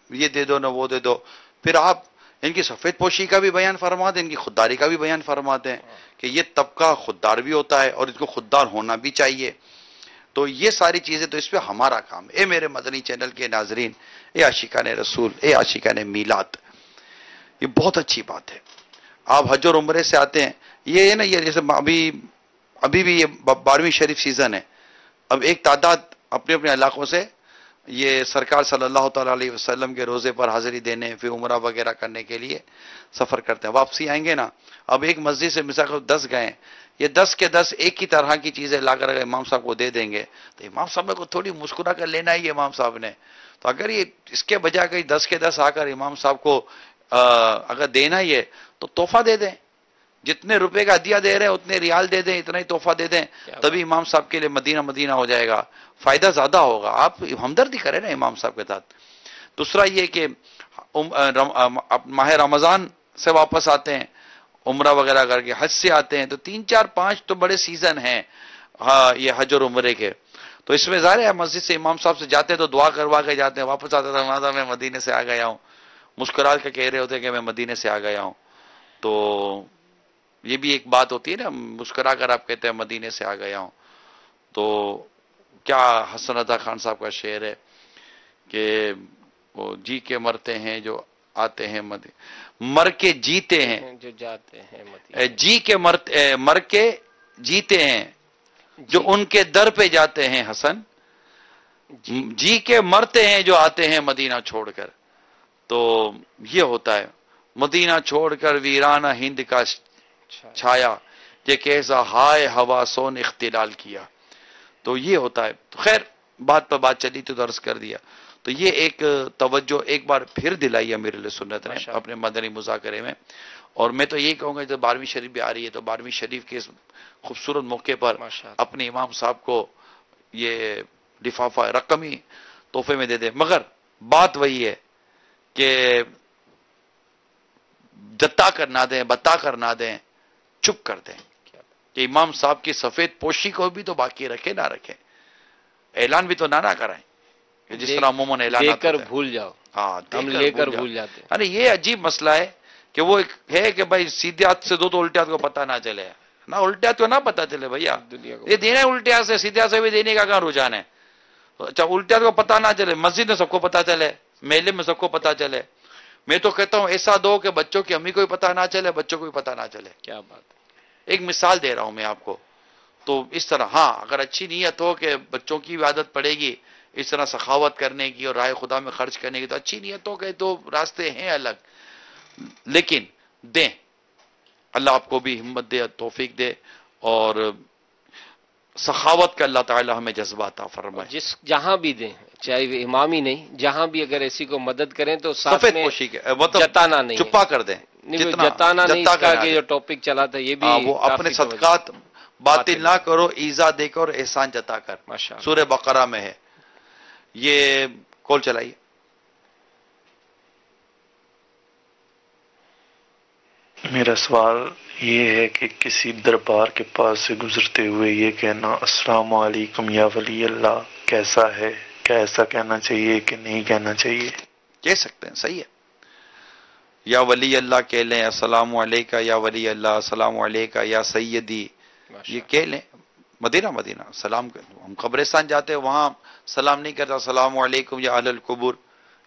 یہ دے دو نہ وہ دے دو. پھر آپ ان کی سفید پوشی کا بھی بیان فرماتے ہیں, ان کی خودداری کا بھی بیان فرماتے ہیں کہ یہ طبقہ خوددار بھی ہوتا ہے اور اس کو خوددار ہونا بھی چاہیے. تو یہ ساری چیزیں تو اس پہ ہمارا کام ہے. اے میرے مدنی چینل کے ناظرین, اے عاشقان رسول, اے عاشقان میلاد, یہ بہت اچھی بات ہے. آپ حج اور عمرے سے آتے ہیں, یہ ہے نا, یہ جیسے ابھی بھی یہ 12ویں شریف سیزن ہے. اب ایک تعداد اپنے اپنے علاقوں سے یہ سرکار صلی اللہ تعالیٰ علیہ وسلم کے روزے پر حاضری دینے, پھر عمرہ وغیرہ کرنے کے لیے سفر کرتے ہیں. واپسی آئیں گے نا, اب ایک مسجد سے مثال 10 گئے, یہ 10 کے 10 ایک ہی طرح کی چیزیں لا کر اگر امام صاحب کو دے دیں گے تو امام صاحب کو تھوڑی مسکرا کر لینا ہی امام صاحب نے. تو اگر یہ اس کے بجائے کہ 10 کے 10 آ کر امام صاحب کو اگر دینا ہی ہے تو تحفہ دے دیں, جتنے روپے کا ہدیہ دے رہے ہیں اتنے ریال دے دیں, اتنا ہی تحفہ دے دیں, تبھی امام صاحب کے لیے مدینہ مدینہ ہو جائے گا, فائدہ زیادہ ہوگا. آپ ہمدردی کریں نا امام صاحب کے ساتھ. دوسرا یہ کہ ماہ رمضان سے واپس آتے ہیں, عمرہ وغیرہ کر کے حج سے آتے ہیں, تو 3 4 5 تو بڑے سیزن ہیں یہ حج اور عمرے کے. تو اس میں ظاہر ہے مسجد سے امام صاحب سے جاتے ہیں تو دعا کروا کے جاتے ہیں, واپس آتے ہیں میں مدینے سے آ گیا ہوں, مسکرات کے کہہ رہے ہوتے ہیں کہ میں مدینے سے آ گیا ہوں. تو یہ بھی ایک بات ہوتی ہے نا, مسکرا کر آپ کہتے ہیں مدینے سے آ گیا ہوں. تو کیا حسن عطا خان صاحب کا شعر ہے کہ وہ جی کے مرتے ہیں جو آتے ہیں مدینے, مر کے جیتے ہیں جو جاتے ہیں مدینے, جی کے مر کے جیتے ہیں جو ان کے در پہ جاتے ہیں حسن, جی کے مرتے ہیں جو آتے ہیں مدینہ چھوڑ کر. تو یہ ہوتا ہے مدینہ چھوڑ کر ویرانہ ہند کا چھایا, یہ کیسا ہائے ہوا سون اختلال کیا. تو یہ ہوتا ہے. تو خیر بات پر بات چلی تو عرض کر دیا. تو یہ ایک توجہ ایک بار پھر دلائی امیر علیہ سنت نے اپنے مدنی مذاکرے میں. اور میں تو یہی کہوں گا جب 12ویں شریف بھی آ رہی ہے تو 12ویں شریف کے اس خوبصورت موقع پر اپنے امام صاحب کو یہ لفافہ رقمی تحفے میں دے دیں، مگر بات وہی ہے کہ جتا کر نہ دیں، بتا کر نہ دیں، چپ کر دیں کہ امام صاحب کی سفید پوشی کو بھی تو باقی رکھے نہ رکھے، اعلان بھی تو نہ کرائیں کہ جس طرح عموماً اعلانات دے کر بھول جاؤ، ہاں ہم لے کر بھول جاتے ہیں۔ ارے یہ عجیب مسئلہ ہے کہ وہ ایک ہے کہ بھائی سیدھے ہاتھ سے دو تو الٹے ہاتھ کو پتہ نہ چلے، نہ الٹے ہاتھ کو نہ پتہ چلے بھیا، یہ دینا ہے الٹے ہاتھ سے، سیدھے ہاتھ سے بھی دینے کا کہاں رجحان ہے؟ اچھا الٹے ہاتھ کو پتہ نہ چلے، مسجد میں سب کو پتہ چلے، میلے میں سب کو پتہ چلے، میں تو کہتا ہوں ایسا دو کہ بچوں کی امی کو بھی پتہ نہ چلے، بچوں کو بھی پتہ نہ چلے۔ کیا بات ہے، ایک مثال دے رہا ہوں میں آپ کو، تو اس طرح ہاں اگر اچھی نیت ہو کہ بچوں کی بھی عادت پڑے گی اس طرح سخاوت کرنے کی اور راہ خدا میں خرچ کرنے کی، تو اچھی نیت ہو کہ تو راستے ہیں الگ، لیکن دیں، اللہ آپ کو بھی ہمت دے، توفیق دے، اور سخاوت کا اللہ تعالی ہمیں جذبہ عطا فرمائے۔ جس جہاں بھی دیں، چاہے وہ امام ہی نہیں، جہاں بھی اگر ایسی کو مدد کریں تو ساتھ سفید میں پوشی کے مطلب جتانا نہیں ہے، چپا کر دیں، نہیں وہ جتانا نہیں، اس کا کہ جو ٹاپک چلا تھا یہ بھی وہ اپنے صدقات باطل نہ کرو، ایزا دے کر احسان جتا کر، ماشاءاللہ سورہ بقرہ میں ہے یہ۔ کال چلائیے۔ میرا سوال یہ ہے کہ کسی دربار کے پاس سے گزرتے ہوئے یہ کہنا السلام علیکم یا ولی اللہ کیسا ہے؟ کیا ایسا کہنا چاہیے کہ نہیں کہنا چاہیے؟ کہہ سکتے ہیں، صحیح ہے، یا ولی اللہ کہہ لیں، السلام علیکہ یا ولی اللہ، السلام علیکہ یا سیدی، یہ کہہ لیں۔ مدینہ سلام، ہم قبرستان جاتے ہیں وہاں سلام نہیں کرتا، السلام علیکم یا اہل القبور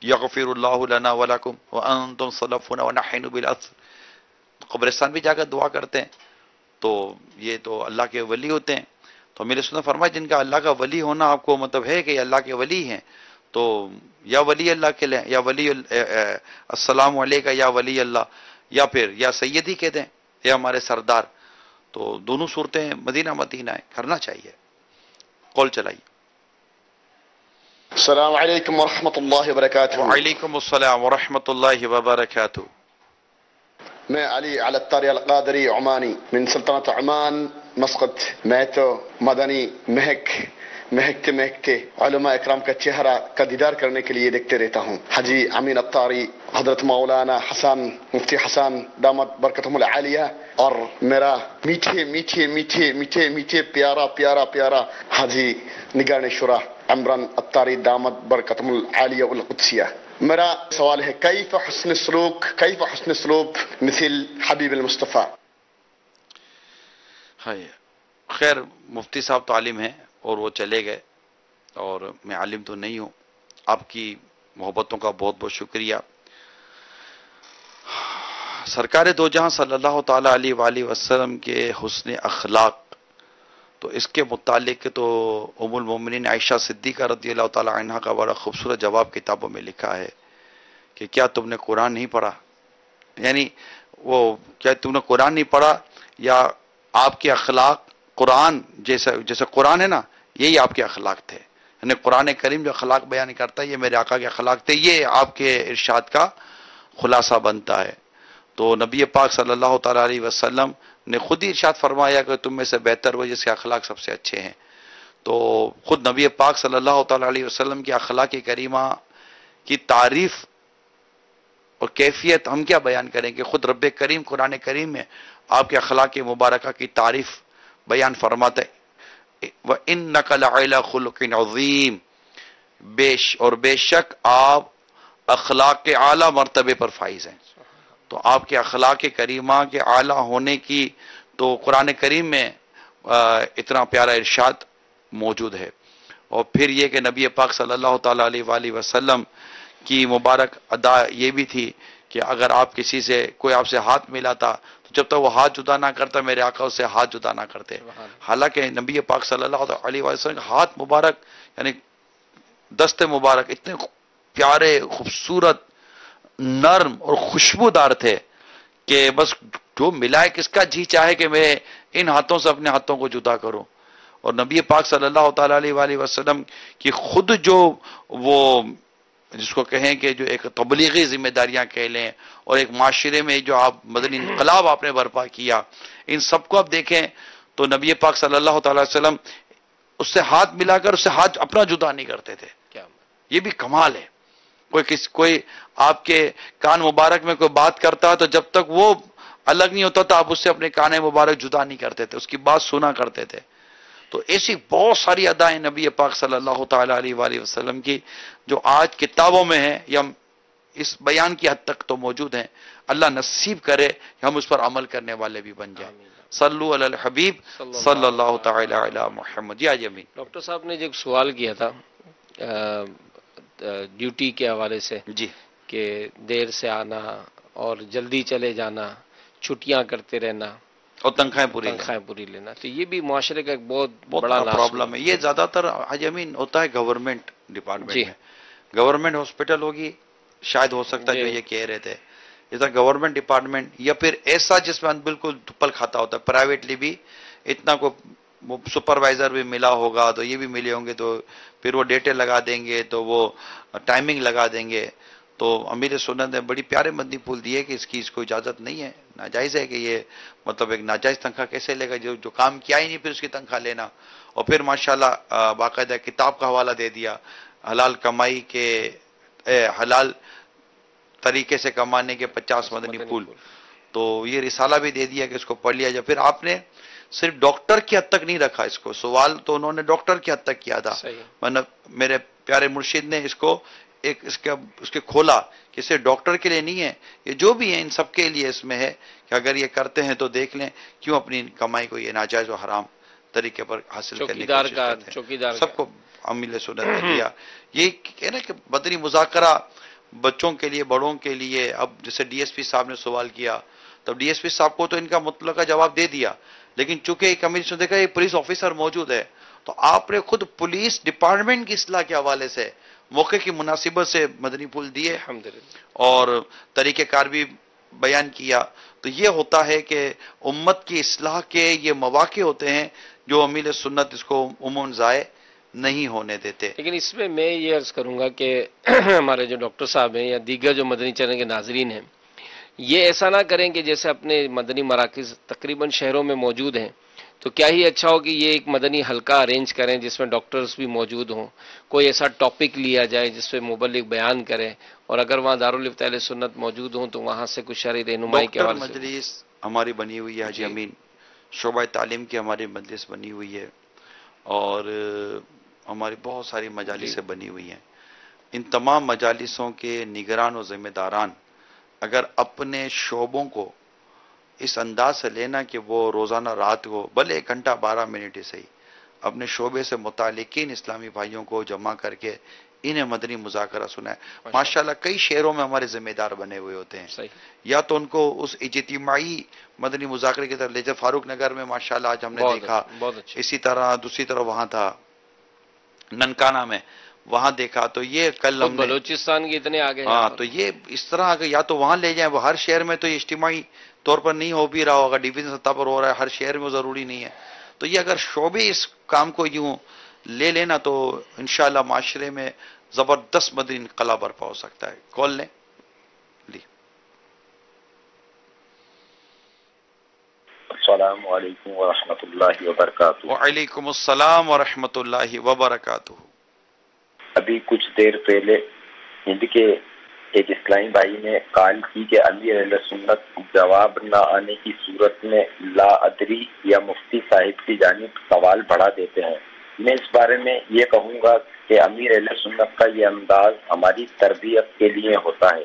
یغفر اللہ لنا ولکم وانتم صلفون ونحن بالعصر، قبرستان بھی جا کر دعا کرتے ہیں، تو یہ تو اللہ کے ولی ہوتے ہیں۔ تو میرے سنت فرمایا جن کا اللہ کا ولی ہونا آپ کو مطلب ہے کہ یہ اللہ کے ولی ہیں، تو یا ولی اللہ کے لیں، یا ولی السلام علیکہ یا ولی اللہ، یا پھر یا سیدی کہہ دیں، یا ہمارے سردار، تو دونوں صورتیں مدینہ ہیں، کرنا چاہیے۔ کال چلائیے۔ السلام علیکم ورحمۃ اللہ وبرکاتہ۔ وعلیکم السلام ورحمۃ اللہ وبرکاتہ۔ میں علی الطاری القادری عمانی من سلطنت عمان مسقط۔ میں تو مدنی مہکتے مہکتے علماء اکرام کا چہرہ کا دیدار کرنے کے لیے دیکھتے رہتا ہوں۔ حجی امین الطاری، حضرت مولانا حسن، مفتی حسن دامت برکتہم العالیہ، اور میرا میٹھے میٹھے میٹھے میٹھے میٹھے پیارا پیارا پیارا حجی نگران شورا عمران الطاری دامت برکتہم العالیہ القدسیہ۔ میرا سوال ہے کیف حسن سلوک مثل حبیب المصطفیٰ؟ خیر مفتی صاحب تو عالم ہیں اور وہ چلے گئے، اور میں عالم تو نہیں ہوں۔ آپ کی محبتوں کا بہت بہت شکریہ۔ سرکار دو جہاں صلی اللہ تعالی علیہ وآلہ وسلم کے حسن اخلاق، تو اس کے متعلق تو ام المومنین عائشہ صدیقہ رضی اللہ تعالی عنہ کا بڑا خوبصورت جواب کتابوں میں لکھا ہے کہ کیا تم نے قرآن نہیں پڑھا، یعنی وہ کیا تم نے قرآن نہیں پڑھا، یا آپ کے اخلاق قرآن جیسے قرآن ہے نا یہی آپ کے اخلاق تھے، یعنی قرآن کریم جو اخلاق بیان کرتا ہے یہ میرے آقا کے اخلاق تھے، یہ آپ کے ارشاد کا خلاصہ بنتا ہے۔ تو نبی پاک صلی اللہ تعالی علیہ وسلم نے خود ہی ارشاد فرمایا کہ تم میں سے بہتر وہ جس کے اخلاق سب سے اچھے ہیں۔ تو خود نبی پاک صلی اللہ تعالی علیہ وسلم کی اخلاق کریمہ کی تعریف اور کیفیت ہم کیا بیان کریں کہ خود رب کریم قرآن کریم میں آپ کے اخلاق مبارکہ کی تعریف بیان فرماتے وَإِنَّكَ لَعَلَىٰ خُلُقٍ عَظِيمٍ، بے شک آپ اخلاق کے اعلیٰ مرتبے پر فائز ہیں۔ تو آپ کے اخلاق کریمہ کے اعلیٰ ہونے کی تو قرآن کریم میں اتنا پیارا ارشاد موجود ہے، اور پھر یہ کہ نبی پاک صلی اللہ تعالیٰ علیہ وآلہ وسلم کی مبارک ادا یہ بھی تھی کہ اگر آپ کسی سے کوئی آپ سے ہاتھ ملاتا تو جب تک وہ ہاتھ جدا نہ کرتا میرے آقا اس سے ہاتھ جدا نہ کرتے۔ حالانکہ نبی پاک صلی اللہ علیہ وسلم کا ہاتھ مبارک یعنی دست مبارک اتنے پیارے خوبصورت نرم اور خوشبودار تھے کہ بس جو ملائے کس کا جی چاہے کہ میں ان ہاتھوں سے اپنے ہاتھوں کو جدا کروں۔ اور نبی پاک صلی اللہ تعالیٰ علیہ وآلہ وسلم کی خود جو وہ جس کو کہیں کہ جو ایک تبلیغی ذمہ داریاں کہہ لیں اور ایک معاشرے میں جو آپ مدنی انقلاب آپ نے برپا کیا، ان سب کو آپ دیکھیں تو نبی پاک صلی اللہ تعالیٰ علیہ وسلم اس سے ہاتھ ملا کر اس سے ہاتھ اپنا جدا نہیں کرتے تھے، یہ بھی کمال ہے. کوئی آپ کے کان مبارک میں کوئی بات کرتا تو جب تک وہ الگ نہیں ہوتا تھا آپ اس سے اپنے کان مبارک جدا نہیں کرتے تھے، اس کی بات سنا کرتے تھے. تو ایسی بہت ساری ادائیں نبی پاک صلی اللہ تعالی علیہ وآلہ وسلم کی جو آج کتابوں میں ہیں یا اس بیان کی حد تک تو موجود ہیں. اللہ نصیب کرے کہ ہم اس پر عمل کرنے والے بھی بن جائیں. صلو علی الحبیب صلی اللہ تعالی علی محمد. یا امین. ڈاکٹر صاحب نے جو ایک سوال کیا تھا ڈیوٹی کے حوالے سے جی کہ دیر سے آنا اور جلدی چلے جانا، چھٹیاں کرتے رہنا اور تنخواہیں پوری لینا، تو یہ بھی معاشرے کا ایک بہت بڑا پرابلم ہے. یہ زیادہ تر حاج امین ہوتا ہے گورنمنٹ ڈپارٹمنٹ جی. میں. گورنمنٹ ہاسپٹل ہوگی شاید ہو سکتا ہے جو یہ کہہ رہے تھے، جیسا گورنمنٹ ڈپارٹمنٹ یا پھر ایسا جس میں بالکل ٹپل کھاتا ہوتا ہے. پرائیویٹلی بھی اتنا کو سپروائزر بھی ملا ہوگا تو یہ بھی ملے ہوں گے تو پھر وہ ڈیٹے لگا دیں گے تو وہ ٹائمنگ لگا دیں گے. تو امیر سنت نے بڑی پیارے مدنی پھول دیے کہ اس کو اجازت نہیں ہے، ناجائز ہے کہ یہ مطلب ایک ناجائز تنخواہ کیسے لے گا جو کام کیا ہی نہیں پھر اس کی تنخواہ لینا. اور پھر ماشاءاللہ باقاعدہ کتاب کا حوالہ دے دیا حلال کمائی کے حلال طریقے سے کمانے کے 50 مدنی پھول. تو یہ رسالہ بھی دے دیا کہ اس کو پڑھ لیا جائے. پھر آپ نے صرف ڈاکٹر کی حد تک نہیں رکھا اس کو، سوال تو انہوں نے ڈاکٹر کی حد تک کیا تھا. میرے پیارے مرشد نے اس کو اس کے کھولا کہ صرف ڈاکٹر کے لیے نہیں ہے، یہ جو بھی ہیں ان سب کے لیے اس میں ہے کہ اگر یہ کرتے ہیں تو دیکھ لیں کیوں اپنی کمائی کو یہ ناجائز و حرام طریقے پر حاصل کرنے کی کوشش کرتے ہیں. سب کو امیل سنت نے دیا. یہ کہنا کہ مدنی مذاکرہ بچوں کے لیے بڑوں کے لیے. اب جیسے ڈی ایس پی صاحب نے سوال کیا تب ڈی ایس پی صاحب کو تو ان کا مطلقہ جواب دے دیا، لیکن چونکہ ایک کمیشن دیکھا یہ پولیس آفیسر موجود ہے تو آپ نے خود پولیس ڈپارٹمنٹ کی اصلاح کے حوالے سے موقع کی مناسبت سے مدنی پھول دیے اور طریقہ کار بھی بیان کیا. تو یہ ہوتا ہے کہ امت کی اصلاح کے یہ مواقع ہوتے ہیں جو امیل سنت اس کو عموماً ضائع نہیں ہونے دیتے. لیکن اس میں میں یہ عرض کروں گا کہ ہمارے جو ڈاکٹر صاحب ہیں یا دیگر جو مدنی چینل کے ناظرین ہیں یہ ایسا نہ کریں کہ جیسے اپنے مدنی مراکز تقریباً شہروں میں موجود ہیں تو کیا ہی اچھا ہو کہ یہ ایک مدنی حلقہ ارینج کریں جس میں ڈاکٹرز بھی موجود ہوں، کوئی ایسا ٹاپک لیا جائے جس پہ مبلغ بیان کرے، اور اگر وہاں دارالفتہ اہل سنت موجود ہوں تو وہاں سے کچھ شرعی رہنمائی کے حوالے سے. مجلس ہماری بنی ہوئی ہے حاجی امین، شعبہ تعلیم کی ہماری مجلس بنی ہوئی ہے اور ہماری بہت ساری مجالسیں بنی ہوئی ہیں. ان تمام مجالسوں کے نگران و ذمہ داران اگر اپنے شعبوں کو اس انداز سے لینا کہ وہ روزانہ رات کو بھلے 1 گھنٹہ 12 منٹ ہی صحیح اپنے شعبے سے متعلقین اسلامی بھائیوں کو جمع کر کے انہیں مدنی مذاکرہ سنائے. ماشاءاللہ کئی شہروں میں ہمارے ذمہ دار بنے ہوئے ہوتے ہیں، یا تو ان کو اس اجتماعی مدنی مذاکرے کی طرف لے جائے. فاروق نگر میں ماشاءاللہ آج ہم نے دیکھا، اسی طرح دوسری طرف وہاں تھا ننکانہ میں وہاں دیکھا. تو یہ کل ہم بلوچستان کے اتنے آگے ہاں تو یہ اس طرح اگر یا تو وہاں لے جائیں، وہ ہر شہر میں تو یہ اجتماعی طور پر نہیں ہو بھی رہا ہوگا، ڈویژن سطح پر ہو رہا ہے، ہر شہر میں ضروری نہیں ہے. تو یہ اگر شعبے اس کام کو یوں لے لینا تو انشاءاللہ معاشرے میں زبردست مدنی انقلاب برپا ہو سکتا ہے. کال لیں جی. السلام علیکم ورحمۃ اللہ وبرکاتہ. وعلیکم السلام ورحمۃ اللہ وبرکاتہ. ابھی کچھ دیر پہلے ہند کے ایک اسلامی بھائی نے کال کی کہ امیر اہل سنت جواب نہ آنے کی صورت میں لا ادری یا مفتی صاحب کی جانب سوال بڑھا دیتے ہیں. میں اس بارے میں یہ کہوں گا کہ امیر اہل سنت کا یہ انداز ہماری تربیت کے لیے ہوتا ہے.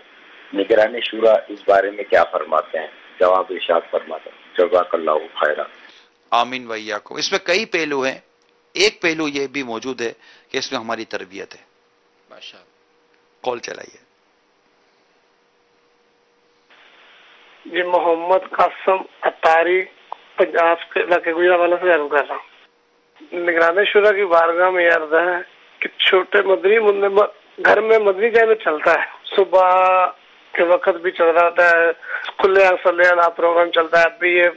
نگران شورا اس بارے میں کیا فرماتے ہیں؟ جواب ارشاد فرماتے ہیں. جزاک اللہ خیرا. آمین وإیاکم. اس میں کئی پہلو ہیں. ایک پہلو یہ بھی موجود ہے کہ اس میں ہماری تربیت ہے. ماشاءاللہ. کال چلائیے. جی محمد قاسم اتاری پنجاب کے علاقے گجرانوالہ سے عرض کر رہا ہوں. نگران شورا کی بارگاہ میں عرض ہے کہ چھوٹے مدنی گھر میں مدنی چینل چلتا ہے، صبح کے وقت بھی چل رہا ہوتا ہے، کھلے صلی اللہ پروگرام چلتا ہے، ابھی یہ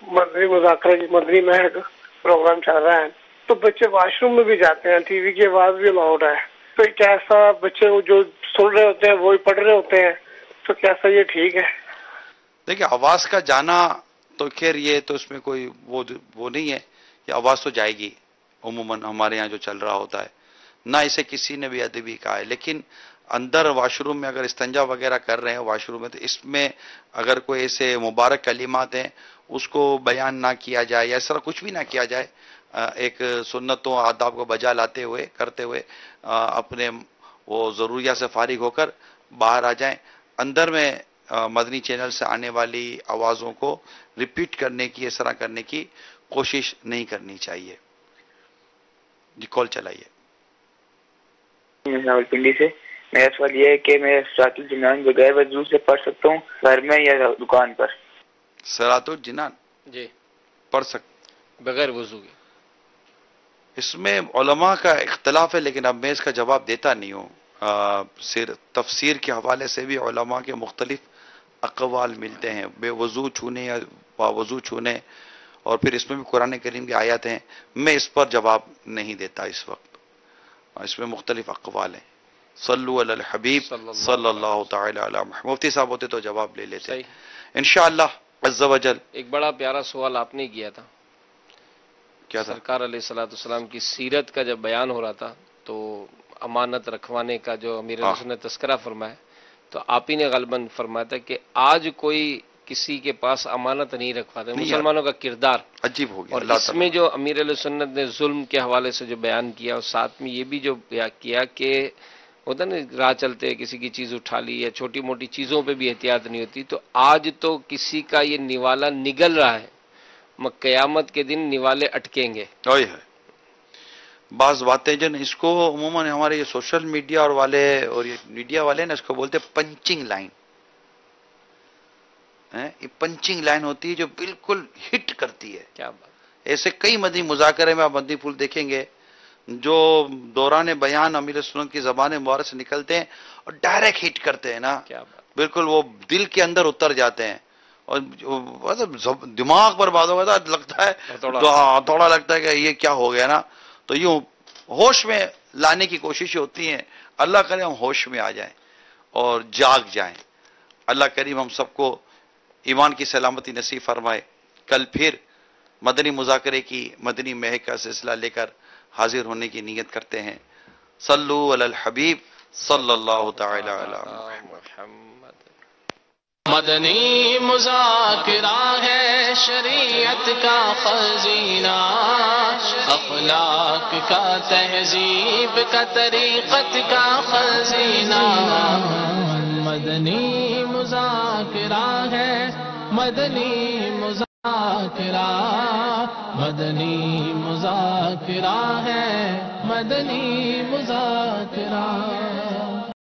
مدنی مذاکرہ کی مدنی مہک پروگرام چل رہا ہے. تو بچے واش روم میں بھی جاتے ہیں، ٹی وی کی آواز بھی لاؤڈ ہے. تو کیسا بچے جو سن رہے ہوتے ہیں وہی پڑھ رہے ہوتے ہیں، تو کیسا یہ ٹھیک ہے؟ دیکھیں آواز کا جانا تو خیر یہ تو اس میں کوئی وہ نہیں ہے کہ آواز تو جائے گی عموماً ہمارے یہاں جو چل رہا ہوتا ہے. نہ اسے کسی نے بھی ادبی کہا ہے، لیکن اندر واش روم میں اگر استنجا وغیرہ کر رہے ہیں واش روم میں، تو اس میں اگر کوئی ایسے مبارک کلمات ہیں اس کو بیان نہ کیا جائے یا اس طرح کچھ بھی نہ کیا جائے، ایک سنتوں آداب کو بجا لاتے ہوئے کرتے ہوئے اپنے وہ ضروریات سے فارغ ہو کر باہر آ جائیں. اندر میں مدنی چینل سے آنے والی آوازوں کو ریپیٹ کرنے کی، اس طرح کرنے کی کوشش نہیں کرنی چاہیے. جی کال چلائیے. راولپنڈی سے میرا سوال یہ ہے کہ میں صراط الجنان بغیر وضو سے پڑھ سکتا ہوں گھر میں یا دکان پر؟ صراط الجنان جی پڑھ سکتے بغیر وضو کے. اس میں علماء کا اختلاف ہے، لیکن اب میں اس کا جواب دیتا نہیں ہوں. صرف تفسیر کے حوالے سے بھی علماء کے مختلف اقوال ملتے ہیں، بے وضو چھونے یا باوضو چھونے، اور پھر اس میں بھی قرآن کریم کی آیات ہیں. میں اس پر جواب نہیں دیتا اس وقت، اس میں مختلف اقوال ہیں. صلو علی الحبیب صلی اللہ تعالی علی محمد. مفتی صاحب ہوتے تو جواب لے لیتے انشاءاللہ عز و جل. ایک بڑا پیارا سوال آپ نے کیا تھا. کیا تھا؟ سرکار علیہ الصلوۃ والسلام کی سیرت کا جب بیان ہو رہا تھا تو امانت رکھوانے کا جو امیر علیہ السلام نے تذکرہ فرمایا، تو آپ ہی نے غالباً فرمایا تھا کہ آج کوئی کسی کے پاس امانت نہیں رکھواتا. مسلمانوں کا کردار عجیب ہو گیا. اور اس میں جو امیر علیہ سنت نے ظلم کے حوالے سے جو بیان کیا، اور ساتھ میں یہ بھی جو بیان کیا کہ ہوتا نا راہ چلتے کسی کی چیز اٹھا لی یا چھوٹی موٹی چیزوں پہ بھی احتیاط نہیں ہوتی، تو آج تو کسی کا یہ نوالا نگل رہا ہے، قیامت کے دن نوالے اٹکیں گے. بعض باتیں جو اس کو عموماً ہمارے یہ سوشل میڈیا اور والے اور یہ میڈیا والے نا اس کو بولتے پنچنگ لائن. یہ پنچنگ لائن ہوتی ہے جو بالکل ہٹ کرتی ہے. کیا بات. ایسے کئی مدنی مذاکرے میں آپ مدنی پھول دیکھیں گے جو دوران بیان امیر سنت کی زبان مبارک سے نکلتے ہیں اور ڈائریکٹ ہٹ کرتے ہیں نا، بالکل وہ دل کے اندر اتر جاتے ہیں، اور دماغ پر بات ہوگا لگتا ہے تھوڑا لگتا ہے کہ یہ کیا ہو گیا نا. تو یوں ہوش میں لانے کی کوشش ہوتی ہیں. اللہ کرے ہم ہوش میں آ جائیں اور جاگ جائیں. اللہ کریم ہم سب کو ایمان کی سلامتی نصیب فرمائے. کل پھر مدنی مذاکرے کی مدنی مہک کا سلسلہ لے کر حاضر ہونے کی نیت کرتے ہیں. صلو علی الحبیب صلی اللہ تعالی علی محمد. مدنی مذاکرہ ہے شریعت کا خزینہ، اخلاق کا تہذیب کا طریقت کا خزینہ. مدنی مذاکرہ ہے، مدنی مذاکرہ، مدنی مذاکرہ ہے، مدنی مذاکرہ.